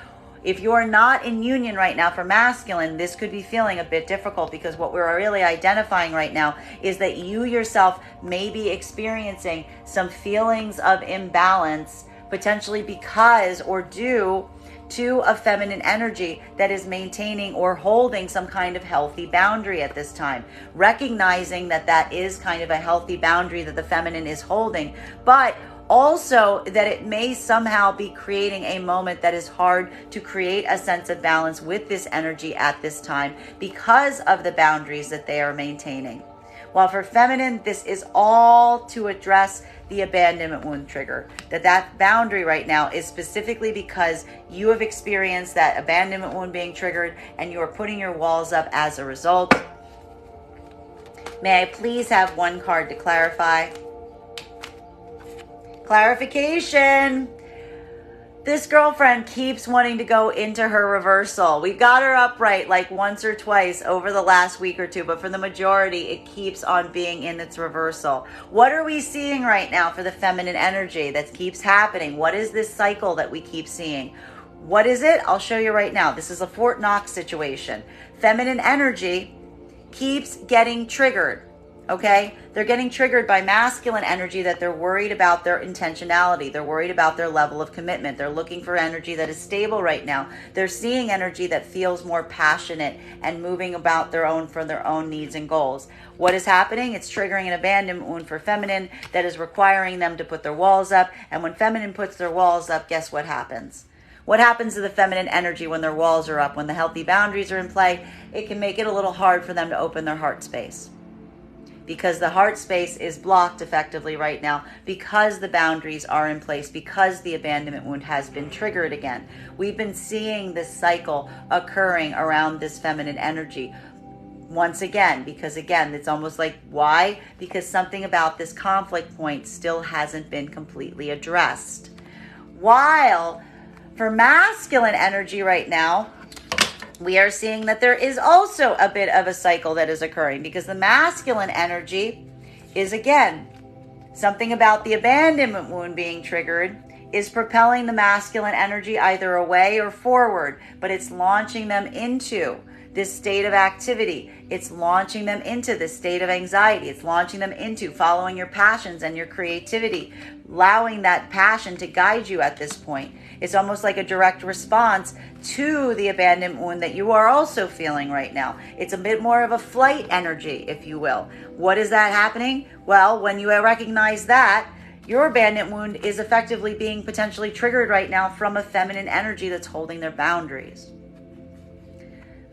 If you're not in union right now for masculine, this could be feeling a bit difficult, because what we're really identifying right now is that you yourself may be experiencing some feelings of imbalance, potentially because or due to a feminine energy that is maintaining or holding some kind of healthy boundary at this time. Recognizing that that is kind of a healthy boundary that the feminine is holding, but also that it may somehow be creating a moment that is hard to create a sense of balance with this energy at this time because of the boundaries that they are maintaining. While for feminine, this is all to address the abandonment wound trigger. That boundary right now is specifically because you have experienced that abandonment wound being triggered and you are putting your walls up as a result. May I please have one card to clarify? Clarification. This girlfriend keeps wanting to go into her reversal. We got her upright like once or twice over the last week or two, but for the majority, it keeps on being in its reversal. What are we seeing right now for the feminine energy that keeps happening? What is this cycle that we keep seeing? What is it? I'll show you right now. This is a Fort Knox situation. Feminine energy keeps getting triggered. Okay, they're getting triggered by masculine energy that they're worried about their intentionality. They're worried about their level of commitment. They're looking for energy that is stable right now. They're seeing energy that feels more passionate and moving about for their own needs and goals. What is happening? It's triggering an abandonment wound for feminine that is requiring them to put their walls up. And when feminine puts their walls up, guess what happens? What happens to the feminine energy when their walls are up, when the healthy boundaries are in play? It can make it a little hard for them to open their heart space. because the heart space is blocked effectively right now, because the boundaries are in place, because the abandonment wound has been triggered again. We've been seeing this cycle occurring around this feminine energy once again, because again, it's almost like, why? Because something about this conflict point still hasn't been completely addressed. While for masculine energy right now, we are seeing that there is also a bit of a cycle that is occurring, because the masculine energy is, again, something about the abandonment wound being triggered is propelling the masculine energy either away or forward, but it's launching them into this state of activity. It's launching them into this state of anxiety. It's launching them into following your passions and your creativity, allowing that passion to guide you at this point. It's almost like a direct response to the abandonment wound that you are also feeling right now. It's a bit more of a flight energy, if you will. What is that happening? Well, when you recognize that, your abandonment wound is effectively being potentially triggered right now from a feminine energy that's holding their boundaries.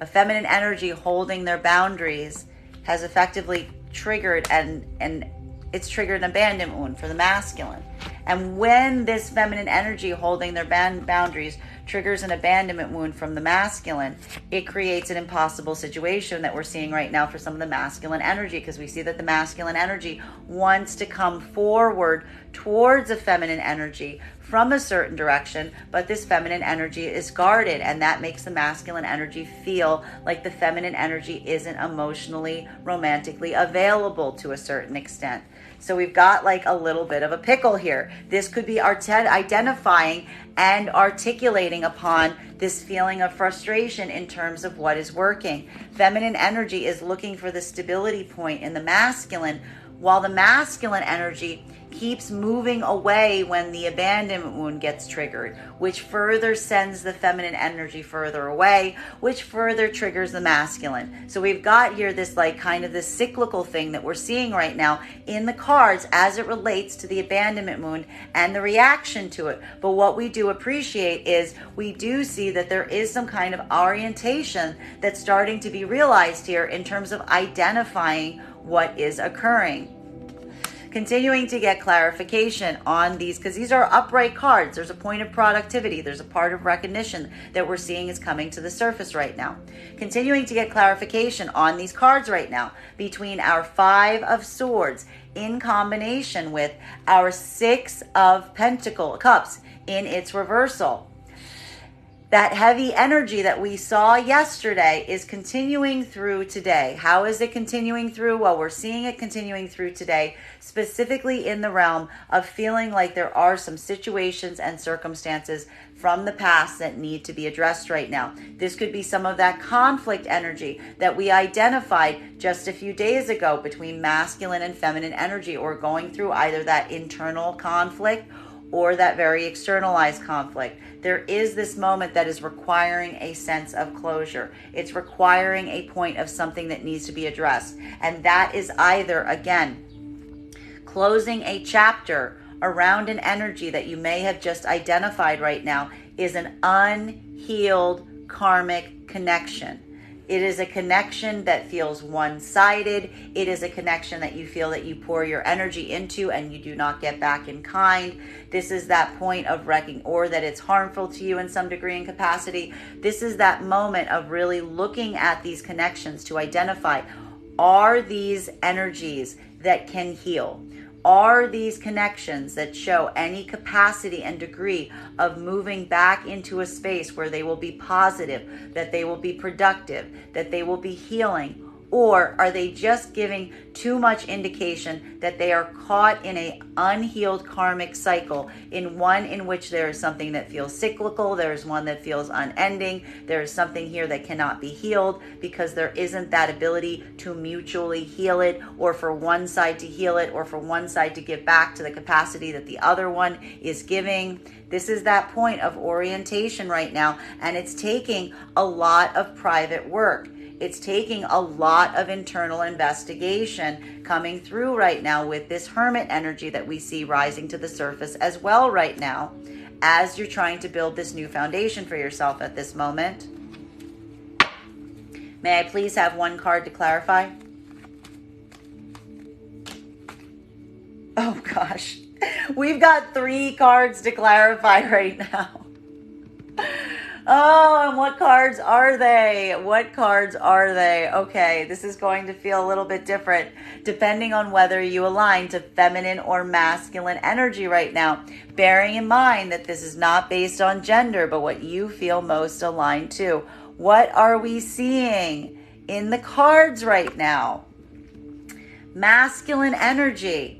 A feminine energy holding their boundaries has effectively triggered and it's triggered an abandonment wound for the masculine. And when this feminine energy holding their boundaries triggers an abandonment wound from the masculine, it creates an impossible situation that we're seeing right now for some of the masculine energy, because we see that the masculine energy wants to come forward towards a feminine energy from a certain direction, but this feminine energy is guarded, and that makes the masculine energy feel like the feminine energy isn't emotionally, romantically available to a certain extent. So we've got like a little bit of a pickle here. This could be identifying and articulating upon this feeling of frustration in terms of what is working. Feminine energy is looking for the stability point in the masculine, while the masculine energy keeps moving away when the abandonment wound gets triggered, which further sends the feminine energy further away, which further triggers the masculine. So we've got here this like kind of this cyclical thing that we're seeing right now in the cards as it relates to the abandonment wound and the reaction to it. But what we do appreciate is we do see that there is some kind of orientation that's starting to be realized here in terms of identifying what is occurring. Continuing to get clarification on these, because these are upright cards. There's a point of productivity. There's a part of recognition that we're seeing is coming to the surface right now. Continuing to get clarification on these cards right now between our Five of Swords in combination with our Six of Cups in its reversal. That heavy energy that we saw yesterday is continuing through today. How is it continuing through? Well, we're seeing it continuing through today, specifically in the realm of feeling like there are some situations and circumstances from the past that need to be addressed right now. This could be some of that conflict energy that we identified just a few days ago between masculine and feminine energy, or going through either that internal conflict or that very externalized conflict. There is this moment that is requiring a sense of closure. It's requiring a point of something that needs to be addressed. And that is either, again, closing a chapter around an energy that you may have just identified right now is an unhealed karmic connection. It is a connection that feels one-sided. It is a connection that you feel that you pour your energy into and you do not get back in kind. This is that point of wrecking, or that it's harmful to you in some degree and capacity. This is that moment of really looking at these connections to identify, are these energies that can heal? Are these connections that show any capacity and degree of moving back into a space where they will be positive, that they will be productive, that they will be healing? Or are they just giving too much indication that they are caught in an unhealed karmic cycle, in one in which there is something that feels cyclical, there is one that feels unending, there is something here that cannot be healed because there isn't that ability to mutually heal it, or for one side to heal it, or for one side to give back to the capacity that the other one is giving? This is that point of orientation right now, and it's taking a lot of private work. It's taking a lot of internal investigation coming through right now with this Hermit energy that we see rising to the surface as well right now, as you're trying to build this new foundation for yourself at this moment. May I please have one card to clarify? Oh gosh. We've got 3 cards to clarify right now. Oh, and what cards are they? What cards are they? Okay, this is going to feel a little bit different depending on whether you align to feminine or masculine energy right now. Bearing in mind that this is not based on gender, but what you feel most aligned to. What are we seeing in the cards right now? Masculine energy.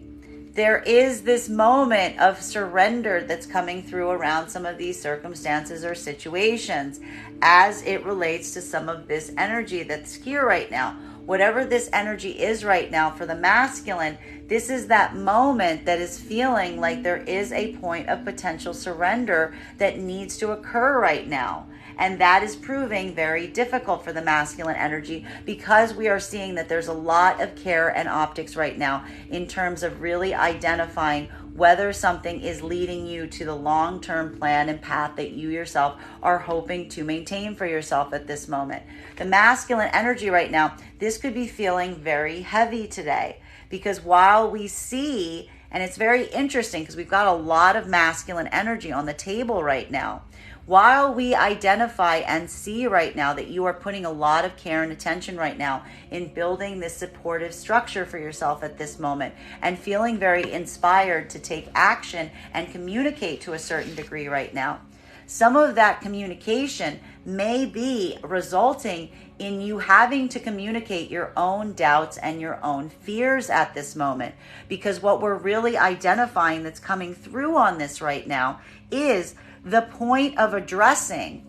There is this moment of surrender that's coming through around some of these circumstances or situations as it relates to some of this energy that's here right now. Whatever this energy is right now for the masculine, this is that moment that is feeling like there is a point of potential surrender that needs to occur right now. And that is proving very difficult for the masculine energy because we are seeing that there's a lot of care and optics right now in terms of really identifying whether something is leading you to the long-term plan and path that you yourself are hoping to maintain for yourself at this moment. The masculine energy right now, this could be feeling very heavy today because while we see, and it's very interesting because we've got a lot of masculine energy on the table right now, while we identify and see right now that you are putting a lot of care and attention right now in building this supportive structure for yourself at this moment and feeling very inspired to take action and communicate to a certain degree right now, some of that communication may be resulting in you having to communicate your own doubts and your own fears at this moment. Because what we're really identifying that's coming through on this right now is the point of addressing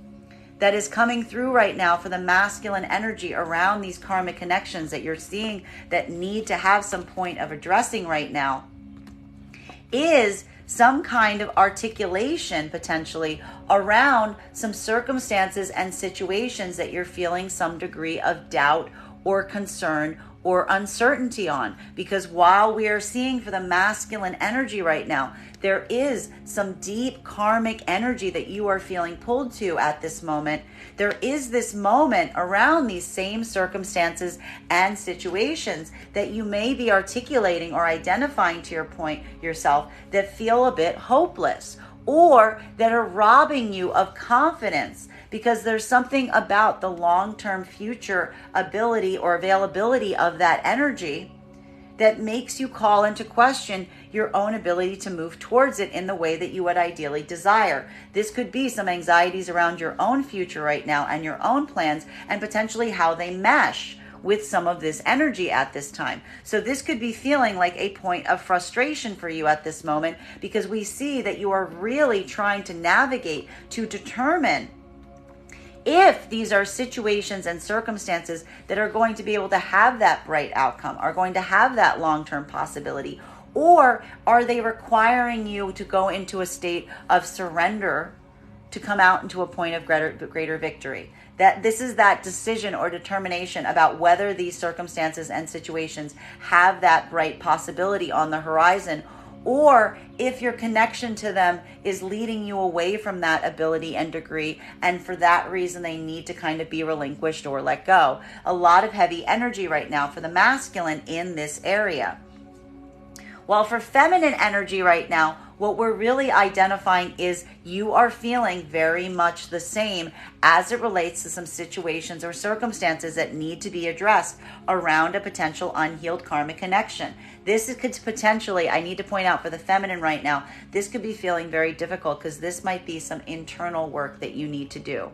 that is coming through right now for the masculine energy around these karmic connections that you're seeing that need to have some point of addressing right now is some kind of articulation potentially around some circumstances and situations that you're feeling some degree of doubt or concern or uncertainty on. Because while we are seeing for the masculine energy right now, there is some deep karmic energy that you are feeling pulled to at this moment. There is this moment around these same circumstances and situations that you may be articulating or identifying to your point yourself that feel a bit hopeless or that are robbing you of confidence because there's something about the long-term future ability or availability of that energy that makes you call into question your own ability to move towards it in the way that you would ideally desire. This could be some anxieties around your own future right now and your own plans and potentially how they mesh with some of this energy at this time. So this could be feeling like a point of frustration for you at this moment because we see that you are really trying to navigate to determine if these are situations and circumstances that are going to be able to have that bright outcome, are going to have that long-term possibility, or are they requiring you to go into a state of surrender to come out into a point of greater victory? That this is that decision or determination about whether these circumstances and situations have that bright possibility on the horizon, or if your connection to them is leading you away from that ability and degree, and for that reason they need to kind of be relinquished or let go. A lot of heavy energy right now for the masculine in this area. While for feminine energy right now, what we're really identifying is you are feeling very much the same as it relates to some situations or circumstances that need to be addressed around a potential unhealed karmic connection. This could potentially, I need to point out for the feminine right now, this could be feeling very difficult because this might be some internal work that you need to do.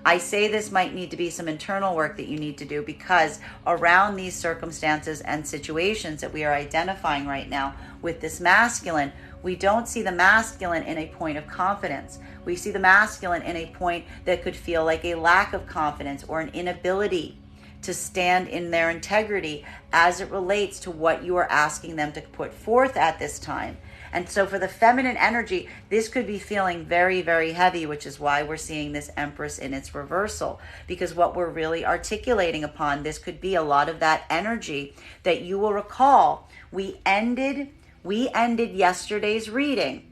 I say this might need to be some internal work that you need to do because around these circumstances and situations that we are identifying right now with this masculine, we don't see the masculine in a point of confidence. We see the masculine in a point that could feel like a lack of confidence or an inability to stand in their integrity as it relates to what you are asking them to put forth at this time. And so for the feminine energy, this could be feeling very, very heavy, which is why we're seeing this Empress in its reversal. Because what we're really articulating upon, this could be a lot of that energy that you will recall. We ended yesterday's reading.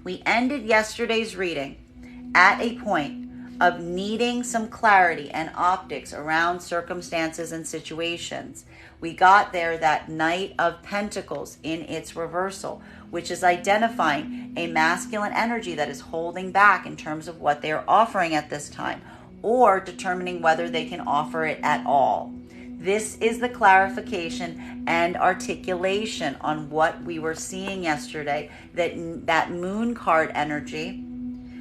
We ended yesterday's reading at a point of needing some clarity and optics around circumstances and situations. We got there that Knight of Pentacles in its reversal, which is identifying a masculine energy that is holding back in terms of what they're offering at this time, or determining whether they can offer it at all. This is the clarification and articulation on what we were seeing yesterday, that moon card energy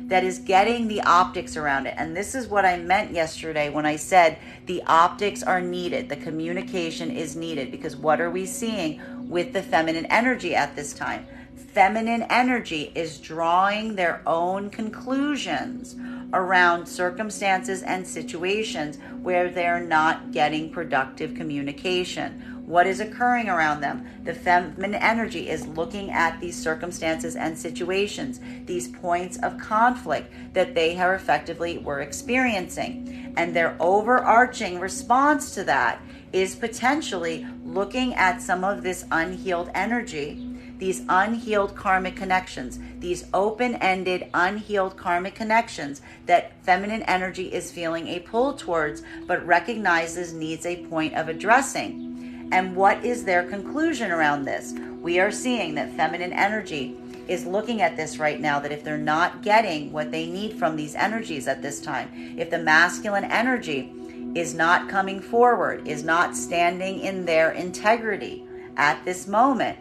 that is getting the optics around it. And this is what I meant yesterday when I said the optics are needed, the communication is needed, because what are we seeing with the feminine energy at this time? Feminine energy is drawing their own conclusions around circumstances and situations where they're not getting productive communication. What is occurring around them? The feminine energy is looking at these circumstances and situations, these points of conflict that they have effectively were experiencing. And their overarching response to that is potentially looking at some of this unhealed energy, these unhealed karmic connections, these open-ended, unhealed karmic connections that feminine energy is feeling a pull towards, but recognizes needs a point of addressing. And what is their conclusion around this? We are seeing that feminine energy is looking at this right now, that if they're not getting what they need from these energies at this time, if the masculine energy is not coming forward, is not standing in their integrity at this moment,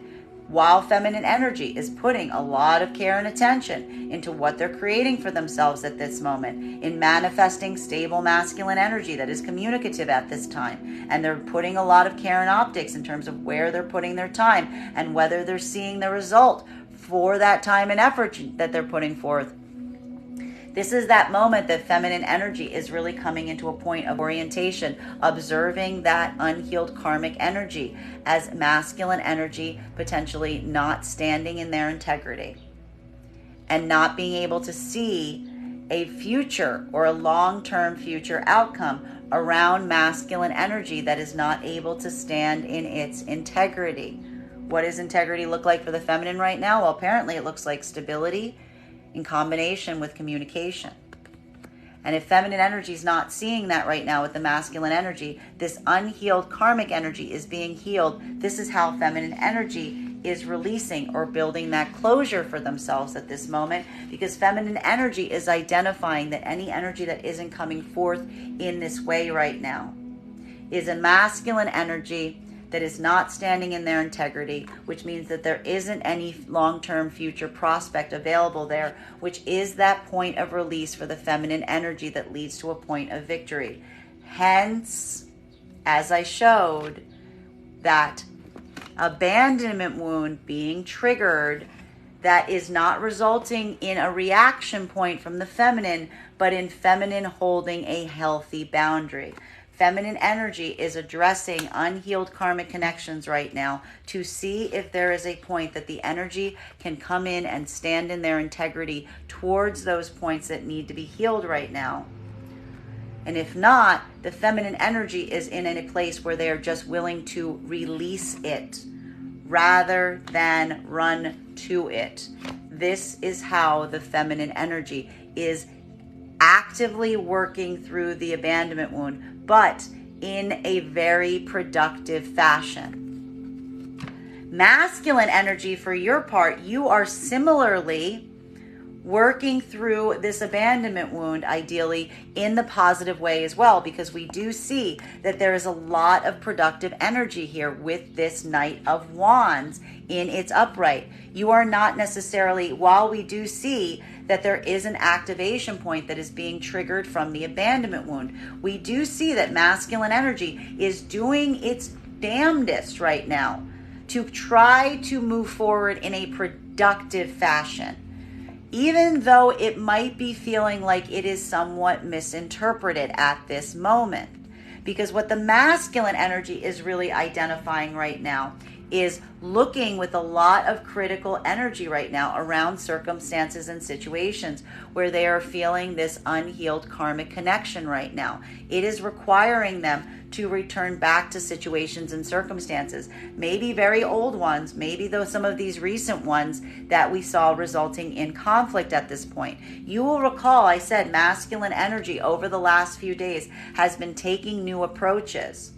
while feminine energy is putting a lot of care and attention into what they're creating for themselves at this moment, in manifesting stable masculine energy that is communicative at this time. And they're putting a lot of care and optics in terms of where they're putting their time and whether they're seeing the result for that time and effort that they're putting forth. This is that moment that feminine energy is really coming into a point of orientation, observing that unhealed karmic energy as masculine energy potentially not standing in their integrity and not being able to see a future or a long-term future outcome around masculine energy that is not able to stand in its integrity. What does integrity look like for the feminine right now? Well, apparently it looks like stability in combination with communication. And if feminine energy is not seeing that right now with the masculine energy, this unhealed karmic energy is being healed. This is how feminine energy is releasing or building that closure for themselves at this moment, because feminine energy is identifying that any energy that isn't coming forth in this way right now is a masculine energy that is not standing in their integrity, which means that there isn't any long-term future prospect available there, which is that point of release for the feminine energy that leads to a point of victory. Hence, as I showed, that abandonment wound being triggered that is not resulting in a reaction point from the feminine, but in feminine holding a healthy boundary. Feminine energy is addressing unhealed karmic connections right now to see if there is a point that the energy can come in and stand in their integrity towards those points that need to be healed right now. And if not, the feminine energy is in a place where they are just willing to release it rather than run to it. This is how the feminine energy is actively working through the abandonment wound, but in a very productive fashion. Masculine energy, for your part, you are similarly working through this abandonment wound, ideally in the positive way as well, because we do see that there is a lot of productive energy here with this Knight of Wands in its upright. You are not necessarily, while we do see that there is an activation point that is being triggered from the abandonment wound, we do see that masculine energy is doing its damnedest right now to try to move forward in a productive fashion, even though it might be feeling like it is somewhat misinterpreted at this moment. Because what the masculine energy is really identifying right now is looking with a lot of critical energy right now around circumstances and situations where they are feeling this unhealed karmic connection right now. It is requiring them to return back to situations and circumstances, maybe very old ones, maybe though some of these recent ones that we saw resulting in conflict at this point. You will recall I said masculine energy over the last few days has been taking new approaches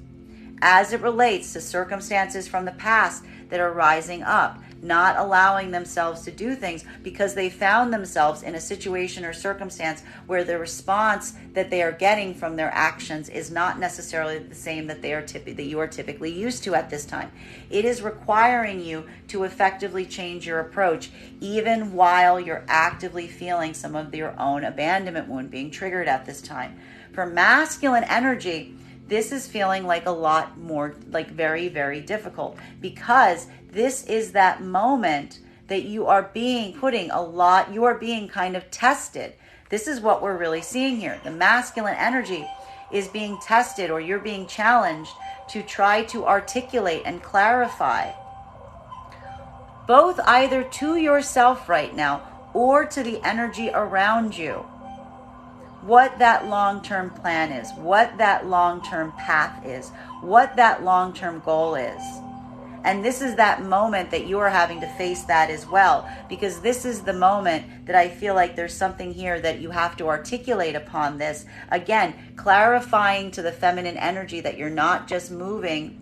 as it relates to circumstances from the past that are rising up, not allowing themselves to do things because they found themselves in a situation or circumstance where the response that they are getting from their actions is not necessarily the same that you are typically used to at this time. It is requiring you to effectively change your approach, even while you're actively feeling some of your own abandonment wound being triggered at this time. For masculine energy, this is feeling like a lot more, like very, very difficult, because this is that moment that you are being kind of tested. This is what we're really seeing here. The masculine energy is being tested, or you're being challenged to try to articulate and clarify, both either to yourself right now or to the energy around you, what that long-term plan is, what that long-term path is, what that long-term goal is. And this is that moment that you are having to face that as well, because this is the moment that I feel like there's something here that you have to articulate upon this. Again, clarifying to the feminine energy that you're not just moving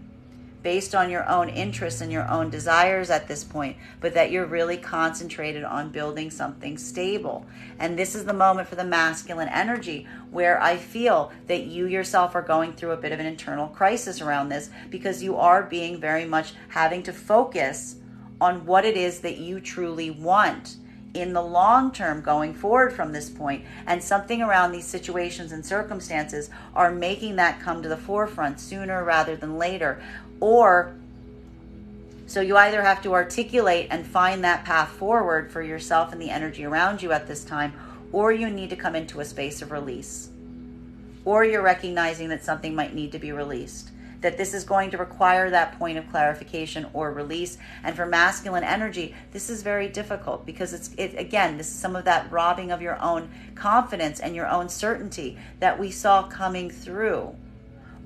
based on your own interests and your own desires at this point, but that you're really concentrated on building something stable. And this is the moment for the masculine energy where I feel that you yourself are going through a bit of an internal crisis around this, because you are being very much having to focus on what it is that you truly want in the long term going forward from this point. And something around these situations and circumstances are making that come to the forefront sooner rather than later. Or so you either have to articulate and find that path forward for yourself and the energy around you at this time, or you need to come into a space of release, or you're recognizing that something might need to be released, that this is going to require that point of clarification or release. And for masculine energy, this is very difficult, because again, this is some of that robbing of your own confidence and your own certainty that we saw coming through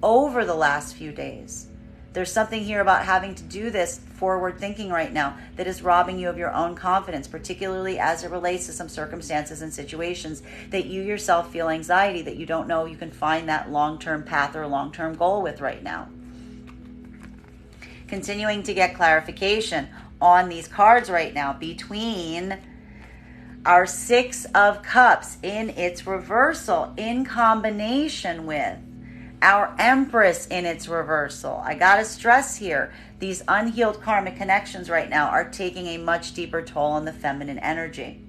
over the last few days. There's something here about having to do this forward thinking right now that is robbing you of your own confidence, particularly as it relates to some circumstances and situations that you yourself feel anxiety that you don't know you can find that long-term path or long-term goal with right now. Continuing to get clarification on these cards right now between our Six of Cups in its reversal in combination with our Empress in its reversal. I gotta stress here, these unhealed karmic connections right now are taking a much deeper toll on the feminine energy,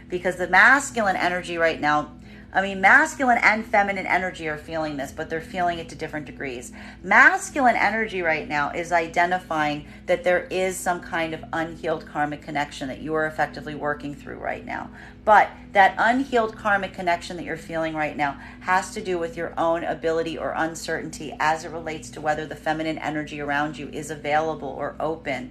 because the masculine energy right now, masculine and feminine energy are feeling this, but they're feeling it to different degrees. Masculine energy right now is identifying that there is some kind of unhealed karmic connection that you are effectively working through right now. But that unhealed karmic connection that you're feeling right now has to do with your own ability or uncertainty as it relates to whether the feminine energy around you is available or open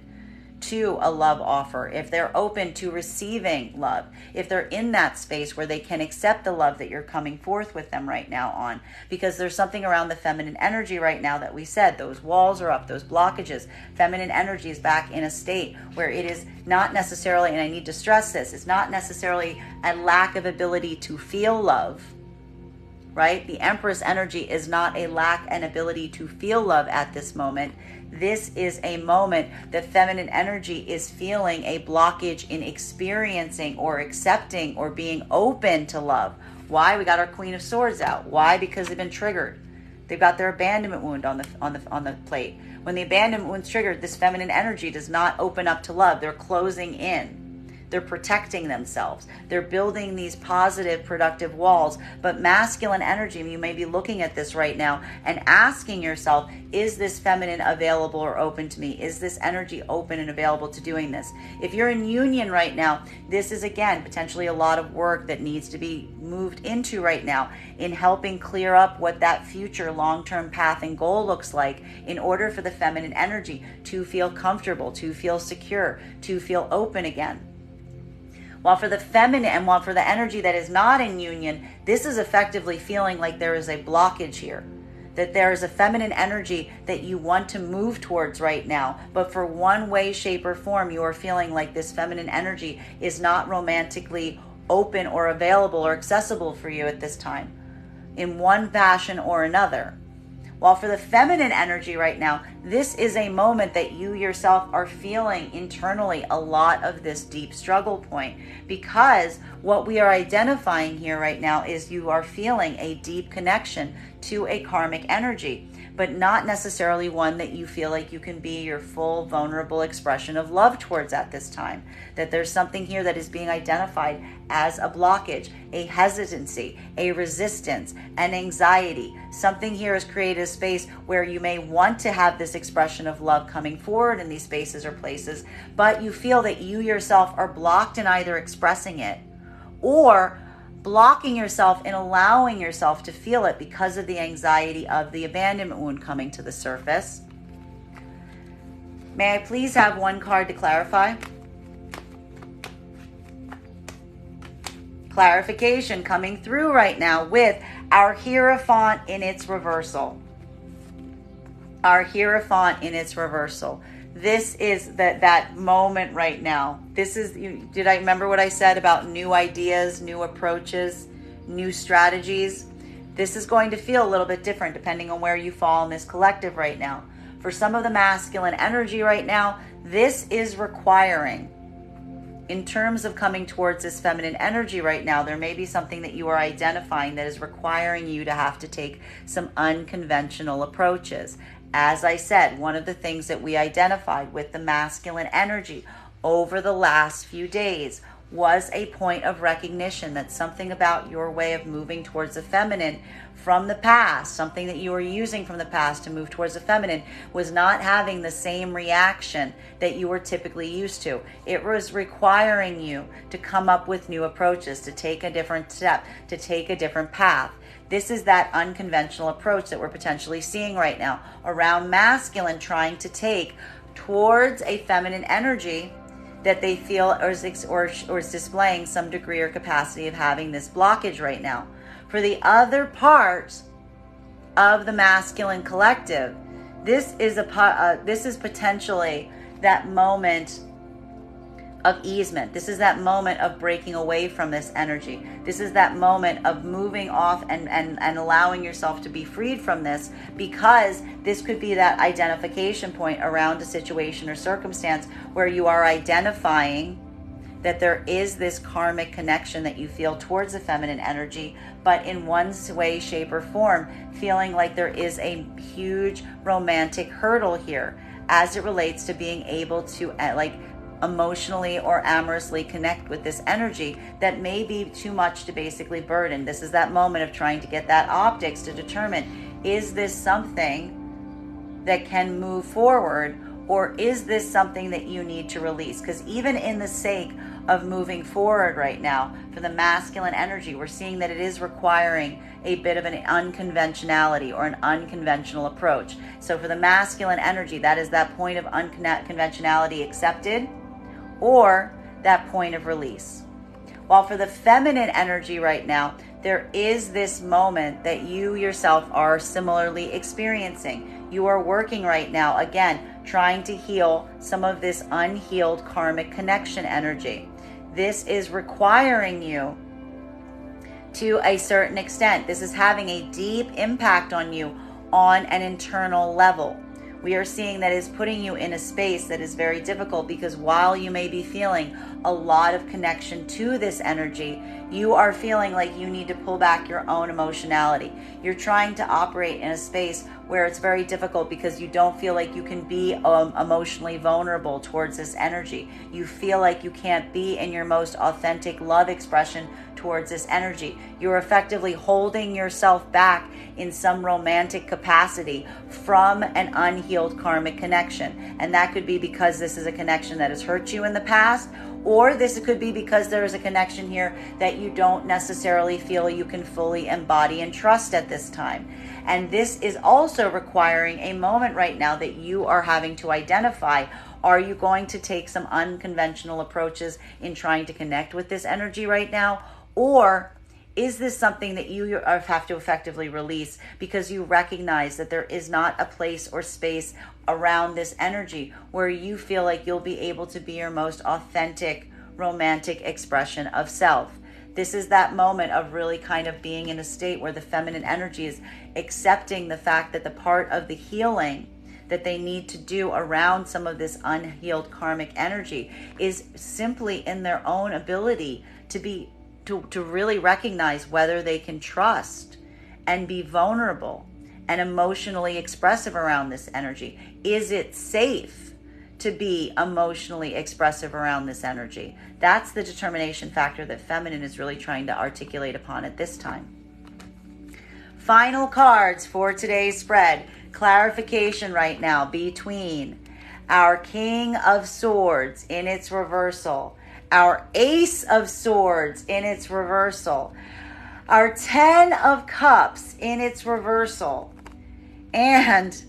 to a love offer, if they're open to receiving love, if they're in that space where they can accept the love that you're coming forth with them right now on. Because there's something around the feminine energy right now that we said, those walls are up, those blockages. Feminine energy is back in a state where it is not necessarily, and I need to stress this, it's not necessarily a lack of ability to feel love, right? The Empress energy is not a lack and ability to feel love at this moment. This is a moment that feminine energy is feeling a blockage in experiencing or accepting or being open to love. Why? We got our Queen of Swords out. Why? Because they've been triggered. They've got their abandonment wound on the plate. When the abandonment wound's triggered, this feminine energy does not open up to love. They're closing in. They're protecting themselves. They're building these positive, productive walls. But masculine energy, you may be looking at this right now and asking yourself, is this feminine available or open to me? Is this energy open and available to doing this? If you're in union right now, this is again potentially a lot of work that needs to be moved into right now in helping clear up what that future long-term path and goal looks like in order for the feminine energy to feel comfortable, to feel secure, to feel open again. While for the feminine and while for the energy that is not in union, this is effectively feeling like there is a blockage here. That there is a feminine energy that you want to move towards right now, but for one way, shape, or form, you are feeling like this feminine energy is not romantically open or available or accessible for you at this time, in one fashion or another. While for the feminine energy right now, this is a moment that you yourself are feeling internally a lot of this deep struggle point, because what we are identifying here right now is you are feeling a deep connection to a karmic energy, but not necessarily one that you feel like you can be your full vulnerable expression of love towards at this time. That there's something here that is being identified as a blockage, a hesitancy, a resistance, an anxiety. Something here has created a space where you may want to have this expression of love coming forward in these spaces or places, but you feel that you yourself are blocked in either expressing it or blocking yourself in allowing yourself to feel it because of the anxiety of the abandonment wound coming to the surface. May I please have one card to clarify? Clarification coming through right now with our Hierophant in its reversal. Our Hierophant in its reversal. This is that moment right now. This is, did I remember what I said about new ideas, new approaches, new strategies? This is going to feel a little bit different depending on where you fall in this collective right now. For some of the masculine energy right now, this is requiring, in terms of coming towards this feminine energy right now, there may be something that you are identifying that is requiring you to have to take some unconventional approaches. As I said, one of the things that we identified with the masculine energy over the last few days was a point of recognition that something about your way of moving towards the feminine from the past, something that you were using from the past to move towards the feminine, was not having the same reaction that you were typically used to. It was requiring you to come up with new approaches, to take a different step, to take a different path. This is that unconventional approach that we're potentially seeing right now around masculine trying to take towards a feminine energy that they feel is displaying some degree or capacity of having this blockage right now. For the other parts of the masculine collective, this is potentially that moment of easement. This is that moment of breaking away from this energy. This is that moment of moving off and allowing yourself to be freed from this, because this could be that identification point around a situation or circumstance where you are identifying that there is this karmic connection that you feel towards the feminine energy, but in one way, shape, or form, feeling like there is a huge romantic hurdle here as it relates to being able to emotionally or amorously connect with this energy that may be too much to basically burden. This is that moment of trying to get that optics to determine, is this something that can move forward, or is this something that you need to release? Because even in the sake of moving forward right now, for the masculine energy, we're seeing that it is requiring a bit of an unconventionality or an unconventional approach. So for the masculine energy, that is that point of unconventionality accepted, or that point of release. While for the feminine energy right now, there is this moment that you yourself are similarly experiencing. You are working right now, again, trying to heal some of this unhealed karmic connection energy. This is requiring you to a certain extent. This is having a deep impact on you on an internal level. we are seeing that is putting you in a space that is very difficult, because while you may be feeling a lot of connection to this energy, you are feeling like you need to pull back your own emotionality. You're trying to operate in a space where it's very difficult because you don't feel like you can be emotionally vulnerable towards this energy. You feel like you can't be in your most authentic love expression towards this energy. You're effectively holding yourself back in some romantic capacity from an unhealed karmic connection. And that could be because this is a connection that has hurt you in the past, or this could be because there is a connection here that you don't necessarily feel you can fully embody and trust at this time. And this is also requiring a moment right now that you are having to identify: are you going to take some unconventional approaches in trying to connect with this energy right now? Or is this something that you have to effectively release because you recognize that there is not a place or space around this energy where you feel like you'll be able to be your most authentic, romantic expression of self? This is that moment of really kind of being in a state where the feminine energy is accepting the fact that the part of the healing that they need to do around some of this unhealed karmic energy is simply in their own ability to really recognize whether they can trust and be vulnerable and emotionally expressive around this energy. Is it safe to be emotionally expressive around this energy? That's the determination factor that feminine is really trying to articulate upon at this time. Final cards for today's spread. Clarification right now between our King of Swords in its reversal, our Ace of Swords in its reversal, our 10 of Cups in its reversal, and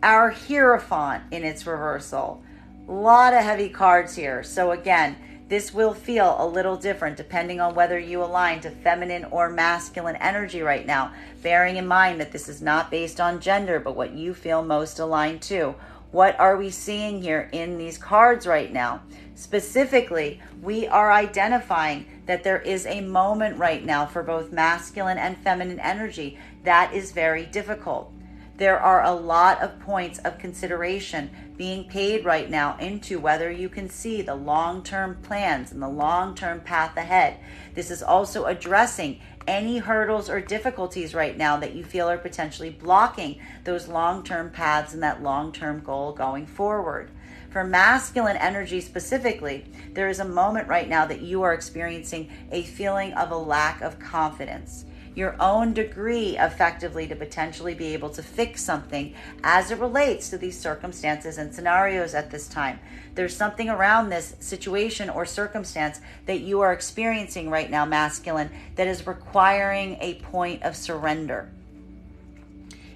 our Hierophant in its reversal. A lot of heavy cards here. So again, this will feel a little different depending on whether you align to feminine or masculine energy right now, bearing in mind that this is not based on gender, but what you feel most aligned to. What are we seeing here in these cards right now? Specifically, we are identifying that there is a moment right now for both masculine and feminine energy that is very difficult. There are a lot of points of consideration being paid right now into whether you can see the long-term plans and the long-term path ahead. This is also addressing any hurdles or difficulties right now that you feel are potentially blocking those long-term paths and that long-term goal going forward. For masculine energy specifically, there is a moment right now that you are experiencing a feeling of a lack of confidence. Your own degree effectively to potentially be able to fix something as it relates to these circumstances and scenarios at this time. There's something around this situation or circumstance that you are experiencing right now, masculine, that is requiring a point of surrender.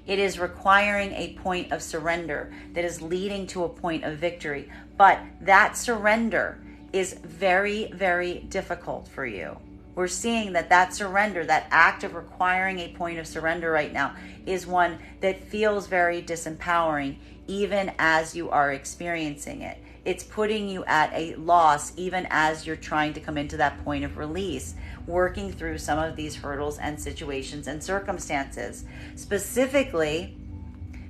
It is requiring a point of surrender that is leading to a point of victory. But that surrender is very, very difficult for you. We're seeing that surrender, that act of requiring a point of surrender right now, is one that feels very disempowering even as you are experiencing it. It's putting you at a loss even as you're trying to come into that point of release, working through some of these hurdles and situations and circumstances. Specifically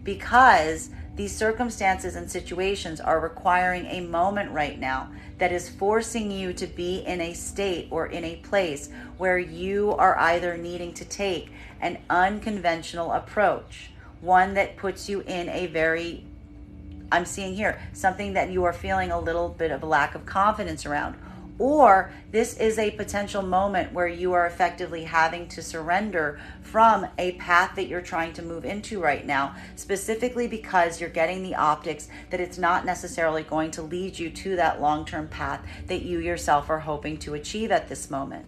because these circumstances and situations are requiring a moment right now that is forcing you to be in a state or in a place where you are either needing to take an unconventional approach, one that puts you in a very, I'm seeing here, something that you are feeling a little bit of a lack of confidence around. Or this is a potential moment where you are effectively having to surrender from a path that you're trying to move into right now, specifically because you're getting the optics that it's not necessarily going to lead you to that long-term path that you yourself are hoping to achieve at this moment.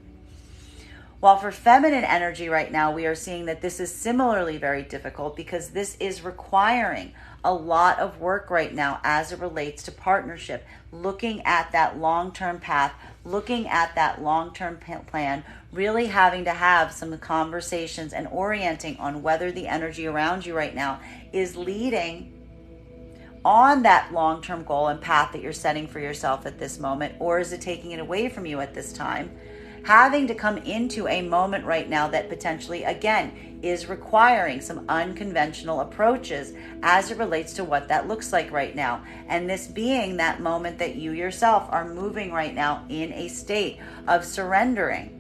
While for feminine energy right now, we are seeing that this is similarly very difficult because this is requiring a lot of work right now as it relates to partnership, looking at that long-term path, looking at that long-term plan, really having to have some conversations and orienting on whether the energy around you right now is leading on that long-term goal and path that you're setting for yourself at this moment, or is it taking it away from you at this time? having to come into a moment right now that potentially, again, is requiring some unconventional approaches as it relates to what that looks like right now. And this being that moment that you yourself are moving right now in a state of surrendering,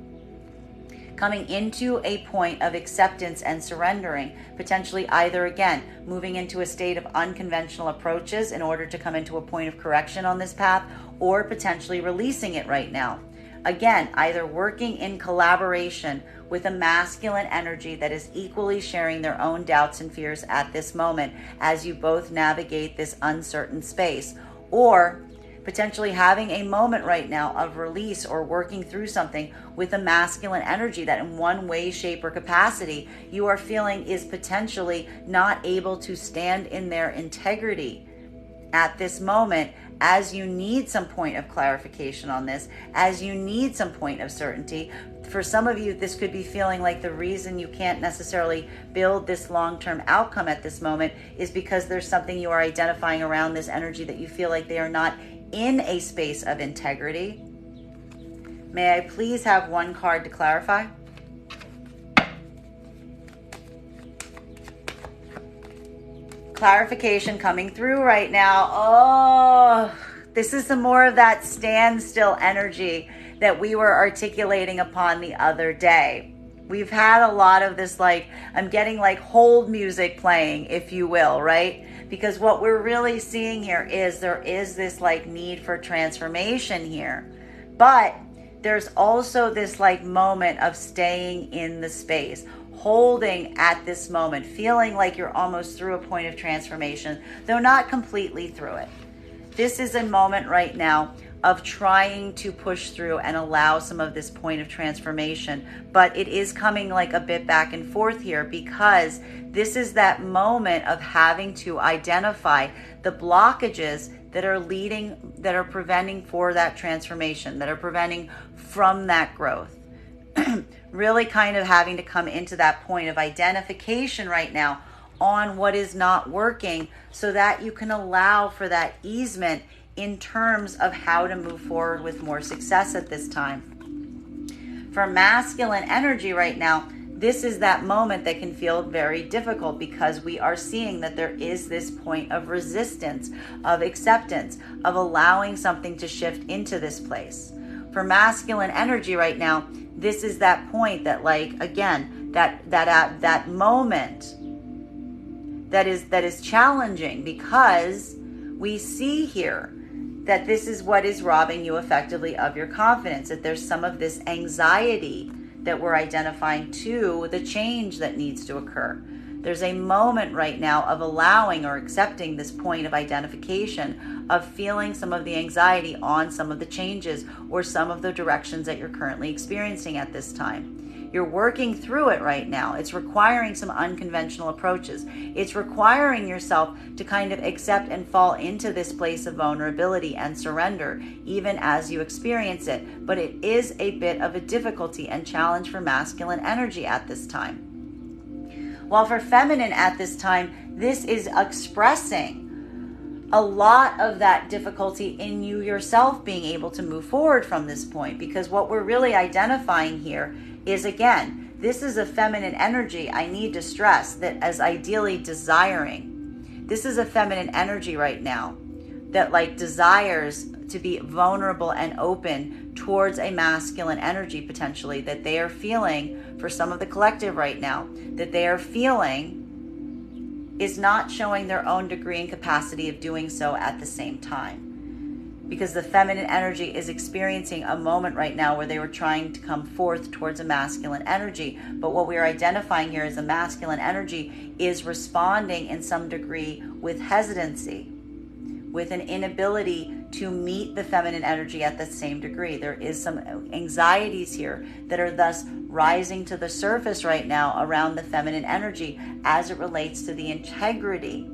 coming into a point of acceptance and surrendering, potentially either, again, moving into a state of unconventional approaches in order to come into a point of correction on this path, or potentially releasing it right now. Again, either working in collaboration with a masculine energy that is equally sharing their own doubts and fears at this moment as you both navigate this uncertain space, or potentially having a moment right now of release or working through something with a masculine energy that in one way, shape, or capacity you are feeling is potentially not able to stand in their integrity at this moment, as you need some point of clarification on this, as you need some point of certainty. For some of you, this could be feeling like the reason you can't necessarily build this long-term outcome at this moment is because there's something you are identifying around this energy that you feel like they are not in a space of integrity. May I please have one card to clarify? Clarification coming through right now. Oh, this is some more of that standstill energy that we were articulating upon the other day. We've had a lot of this, like, I'm getting like hold music playing, if you will, right? Because what we're really seeing here is there is this like need for transformation here. But there's also this like moment of staying in the space, holding at this moment, feeling like you're almost through a point of transformation, though not completely through it. This is a moment right now of trying to push through and allow some of this point of transformation. But it is coming like a bit back and forth here, because this is that moment of having to identify the blockages that are leading, that are preventing for that transformation, that are preventing from that growth. Really kind of having to come into that point of identification right now on what is not working, so that you can allow for that easement in terms of how to move forward with more success at this time. For masculine energy right now, this is that moment that can feel very difficult, because we are seeing that there is this point of resistance, of acceptance, of allowing something to shift into this place. For masculine energy right now, this is that point that, like, again, that moment that is challenging, because we see here that this is what is robbing you effectively of your confidence, that there's some of this anxiety that we're identifying to the change that needs to occur. There's a moment right now of allowing or accepting this point of identification, of feeling some of the anxiety on some of the changes or some of the directions that you're currently experiencing at this time. You're working through it right now. It's requiring some unconventional approaches. It's requiring yourself to kind of accept and fall into this place of vulnerability and surrender, even as you experience it. But it is a bit of a difficulty and challenge for masculine energy at this time. While for feminine at this time, this is expressing a lot of that difficulty in you yourself being able to move forward from this point, because what we're really identifying here is, again, this is a feminine energy. I need to stress that as ideally desiring. This is a feminine energy right now that like desires to be vulnerable and open towards a masculine energy potentially that they are feeling for some of the collective right now, that they are feeling is not showing their own degree and capacity of doing so at the same time. Because the feminine energy is experiencing a moment right now where they were trying to come forth towards a masculine energy. But what we're identifying here is a masculine energy is responding in some degree with hesitancy, with an inability to meet the feminine energy at the same degree. There is some anxieties here that are thus rising to the surface right now around the feminine energy as it relates to the integrity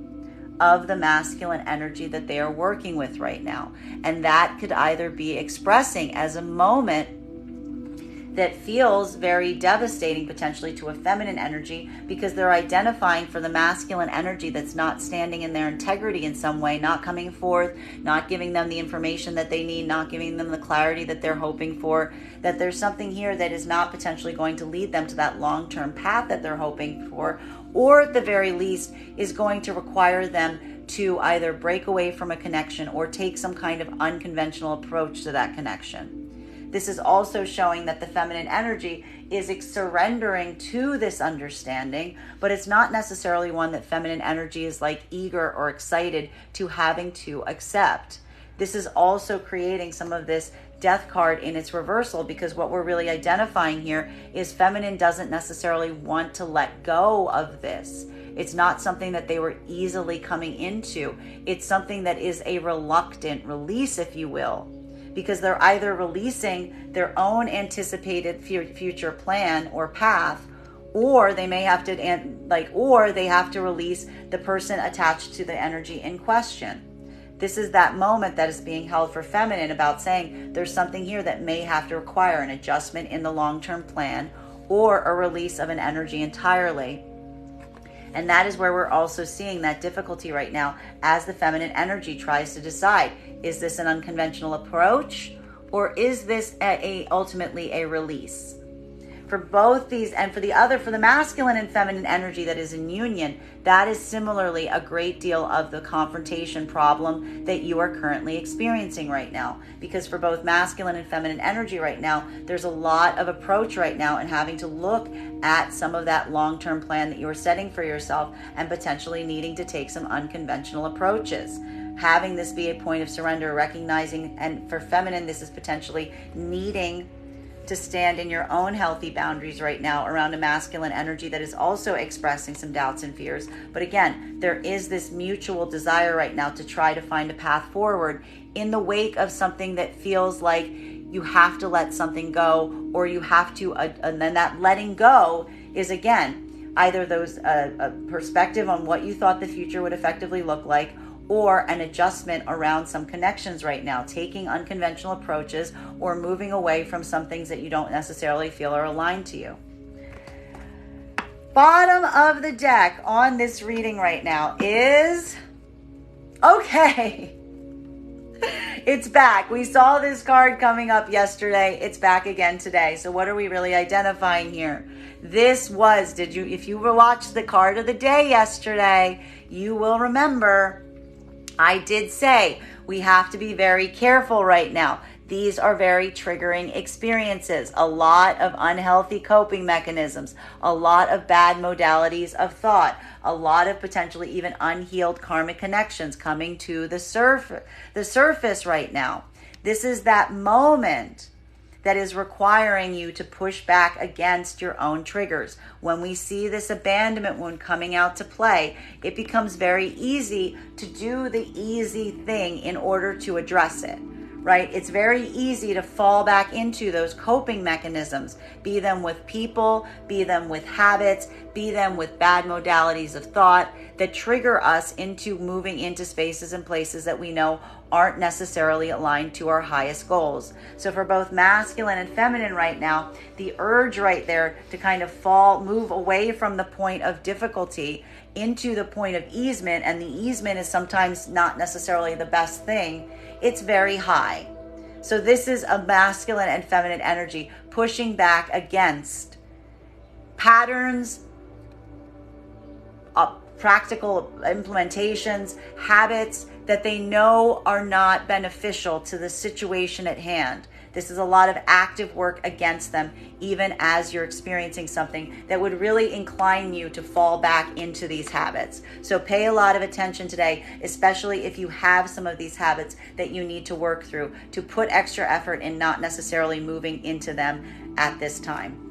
of the masculine energy that they are working with right now. And that could either be expressing as a moment that feels very devastating potentially to a feminine energy, because they're identifying for the masculine energy that's not standing in their integrity in some way, not coming forth, not giving them the information that they need, not giving them the clarity that they're hoping for, that there's something here that is not potentially going to lead them to that long-term path that they're hoping for, or at the very least is going to require them to either break away from a connection or take some kind of unconventional approach to that connection. This is also showing that the feminine energy is surrendering to this understanding, but it's not necessarily one that feminine energy is like eager or excited to having to accept. This is also creating some of this death card in its reversal, because what we're really identifying here is feminine doesn't necessarily want to let go of this. It's not something that they were easily coming into. It's something that is a reluctant release, if you will, because they're either releasing their own anticipated future plan or path, or they may have to or they have to release the person attached to the energy in question. This is that moment that is being held for feminine about saying there's something here that may have to require an adjustment in the long-term plan or a release of an energy entirely. And that is where we're also seeing that difficulty right now as the feminine energy tries to decide, is this an unconventional approach or is this ultimately a release? For both these, and for the masculine and feminine energy that is in union, that is similarly a great deal of the confrontation problem that you are currently experiencing right now. Because for both masculine and feminine energy right now, there's a lot of approach right now and having to look at some of that long-term plan that you are setting for yourself and potentially needing to take some unconventional approaches. Having this be a point of surrender, recognizing, and for feminine, this is potentially needing to stand in your own healthy boundaries right now around a masculine energy that is also expressing some doubts and fears. But again, there is this mutual desire right now to try to find a path forward in the wake of something that feels like you have to let something go, or you have to, and then that letting go is again, either those a perspective on what you thought the future would effectively look like, or an adjustment around some connections right now, taking unconventional approaches or moving away from some things that you don't necessarily feel are aligned to you. Bottom of the deck on this reading right now is, okay, it's back. We saw this card coming up yesterday. It's back again today. So what are we really identifying here? This was, if you watched the card of the day yesterday, you will remember I did say we have to be very careful right now. These are very triggering experiences, a lot of unhealthy coping mechanisms, a lot of bad modalities of thought, a lot of potentially even unhealed karmic connections coming to the surface right now. This is that moment that is requiring you to push back against your own triggers. When we see this abandonment wound coming out to play, it becomes very easy to do the easy thing in order to address it, right? It's very easy to fall back into those coping mechanisms, be them with people, be them with habits, be them with bad modalities of thought that trigger us into moving into spaces and places that we know aren't necessarily aligned to our highest goals. So for both masculine and feminine right now, the urge right there to kind of move away from the point of difficulty into the point of easement, and the easement is sometimes not necessarily the best thing, it's very high. So this is a masculine and feminine energy pushing back against patterns, practical implementations, habits that they know are not beneficial to the situation at hand. This is a lot of active work against them, even as you're experiencing something that would really incline you to fall back into these habits. So pay a lot of attention today, especially if you have some of these habits that you need to work through, to put extra effort in not necessarily moving into them at this time.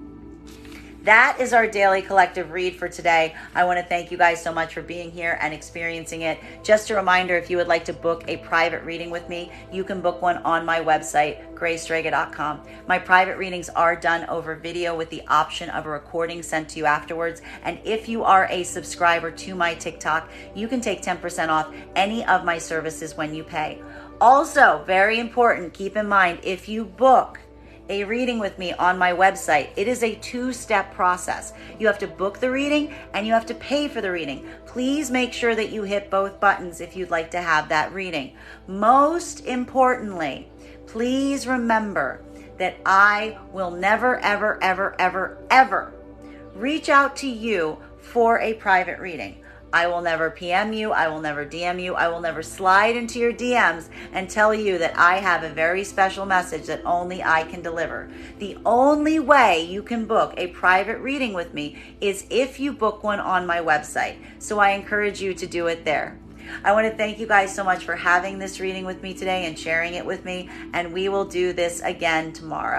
That is our daily collective read for today. I want to thank you guys so much for being here and experiencing it. Just a reminder, if you would like to book a private reading with me, you can book one on my website, graystrega.com. My private readings are done over video with the option of a recording sent to you afterwards. And if you are a subscriber to my TikTok, you can take 10% off any of my services when you pay. Also, very important, keep in mind, if you book a reading with me on my website, it is a 2-step process. You have to book the reading and you have to pay for the reading. Please make sure that you hit both buttons if you'd like to have that reading. Most importantly, please remember that I will never, ever, ever, ever, ever reach out to you for a private reading. I will never PM you. I will never DM you. I will never slide into your DMs and tell you that I have a very special message that only I can deliver. The only way you can book a private reading with me is if you book one on my website. So I encourage you to do it there. I want to thank you guys so much for having this reading with me today and sharing it with me. And we will do this again tomorrow.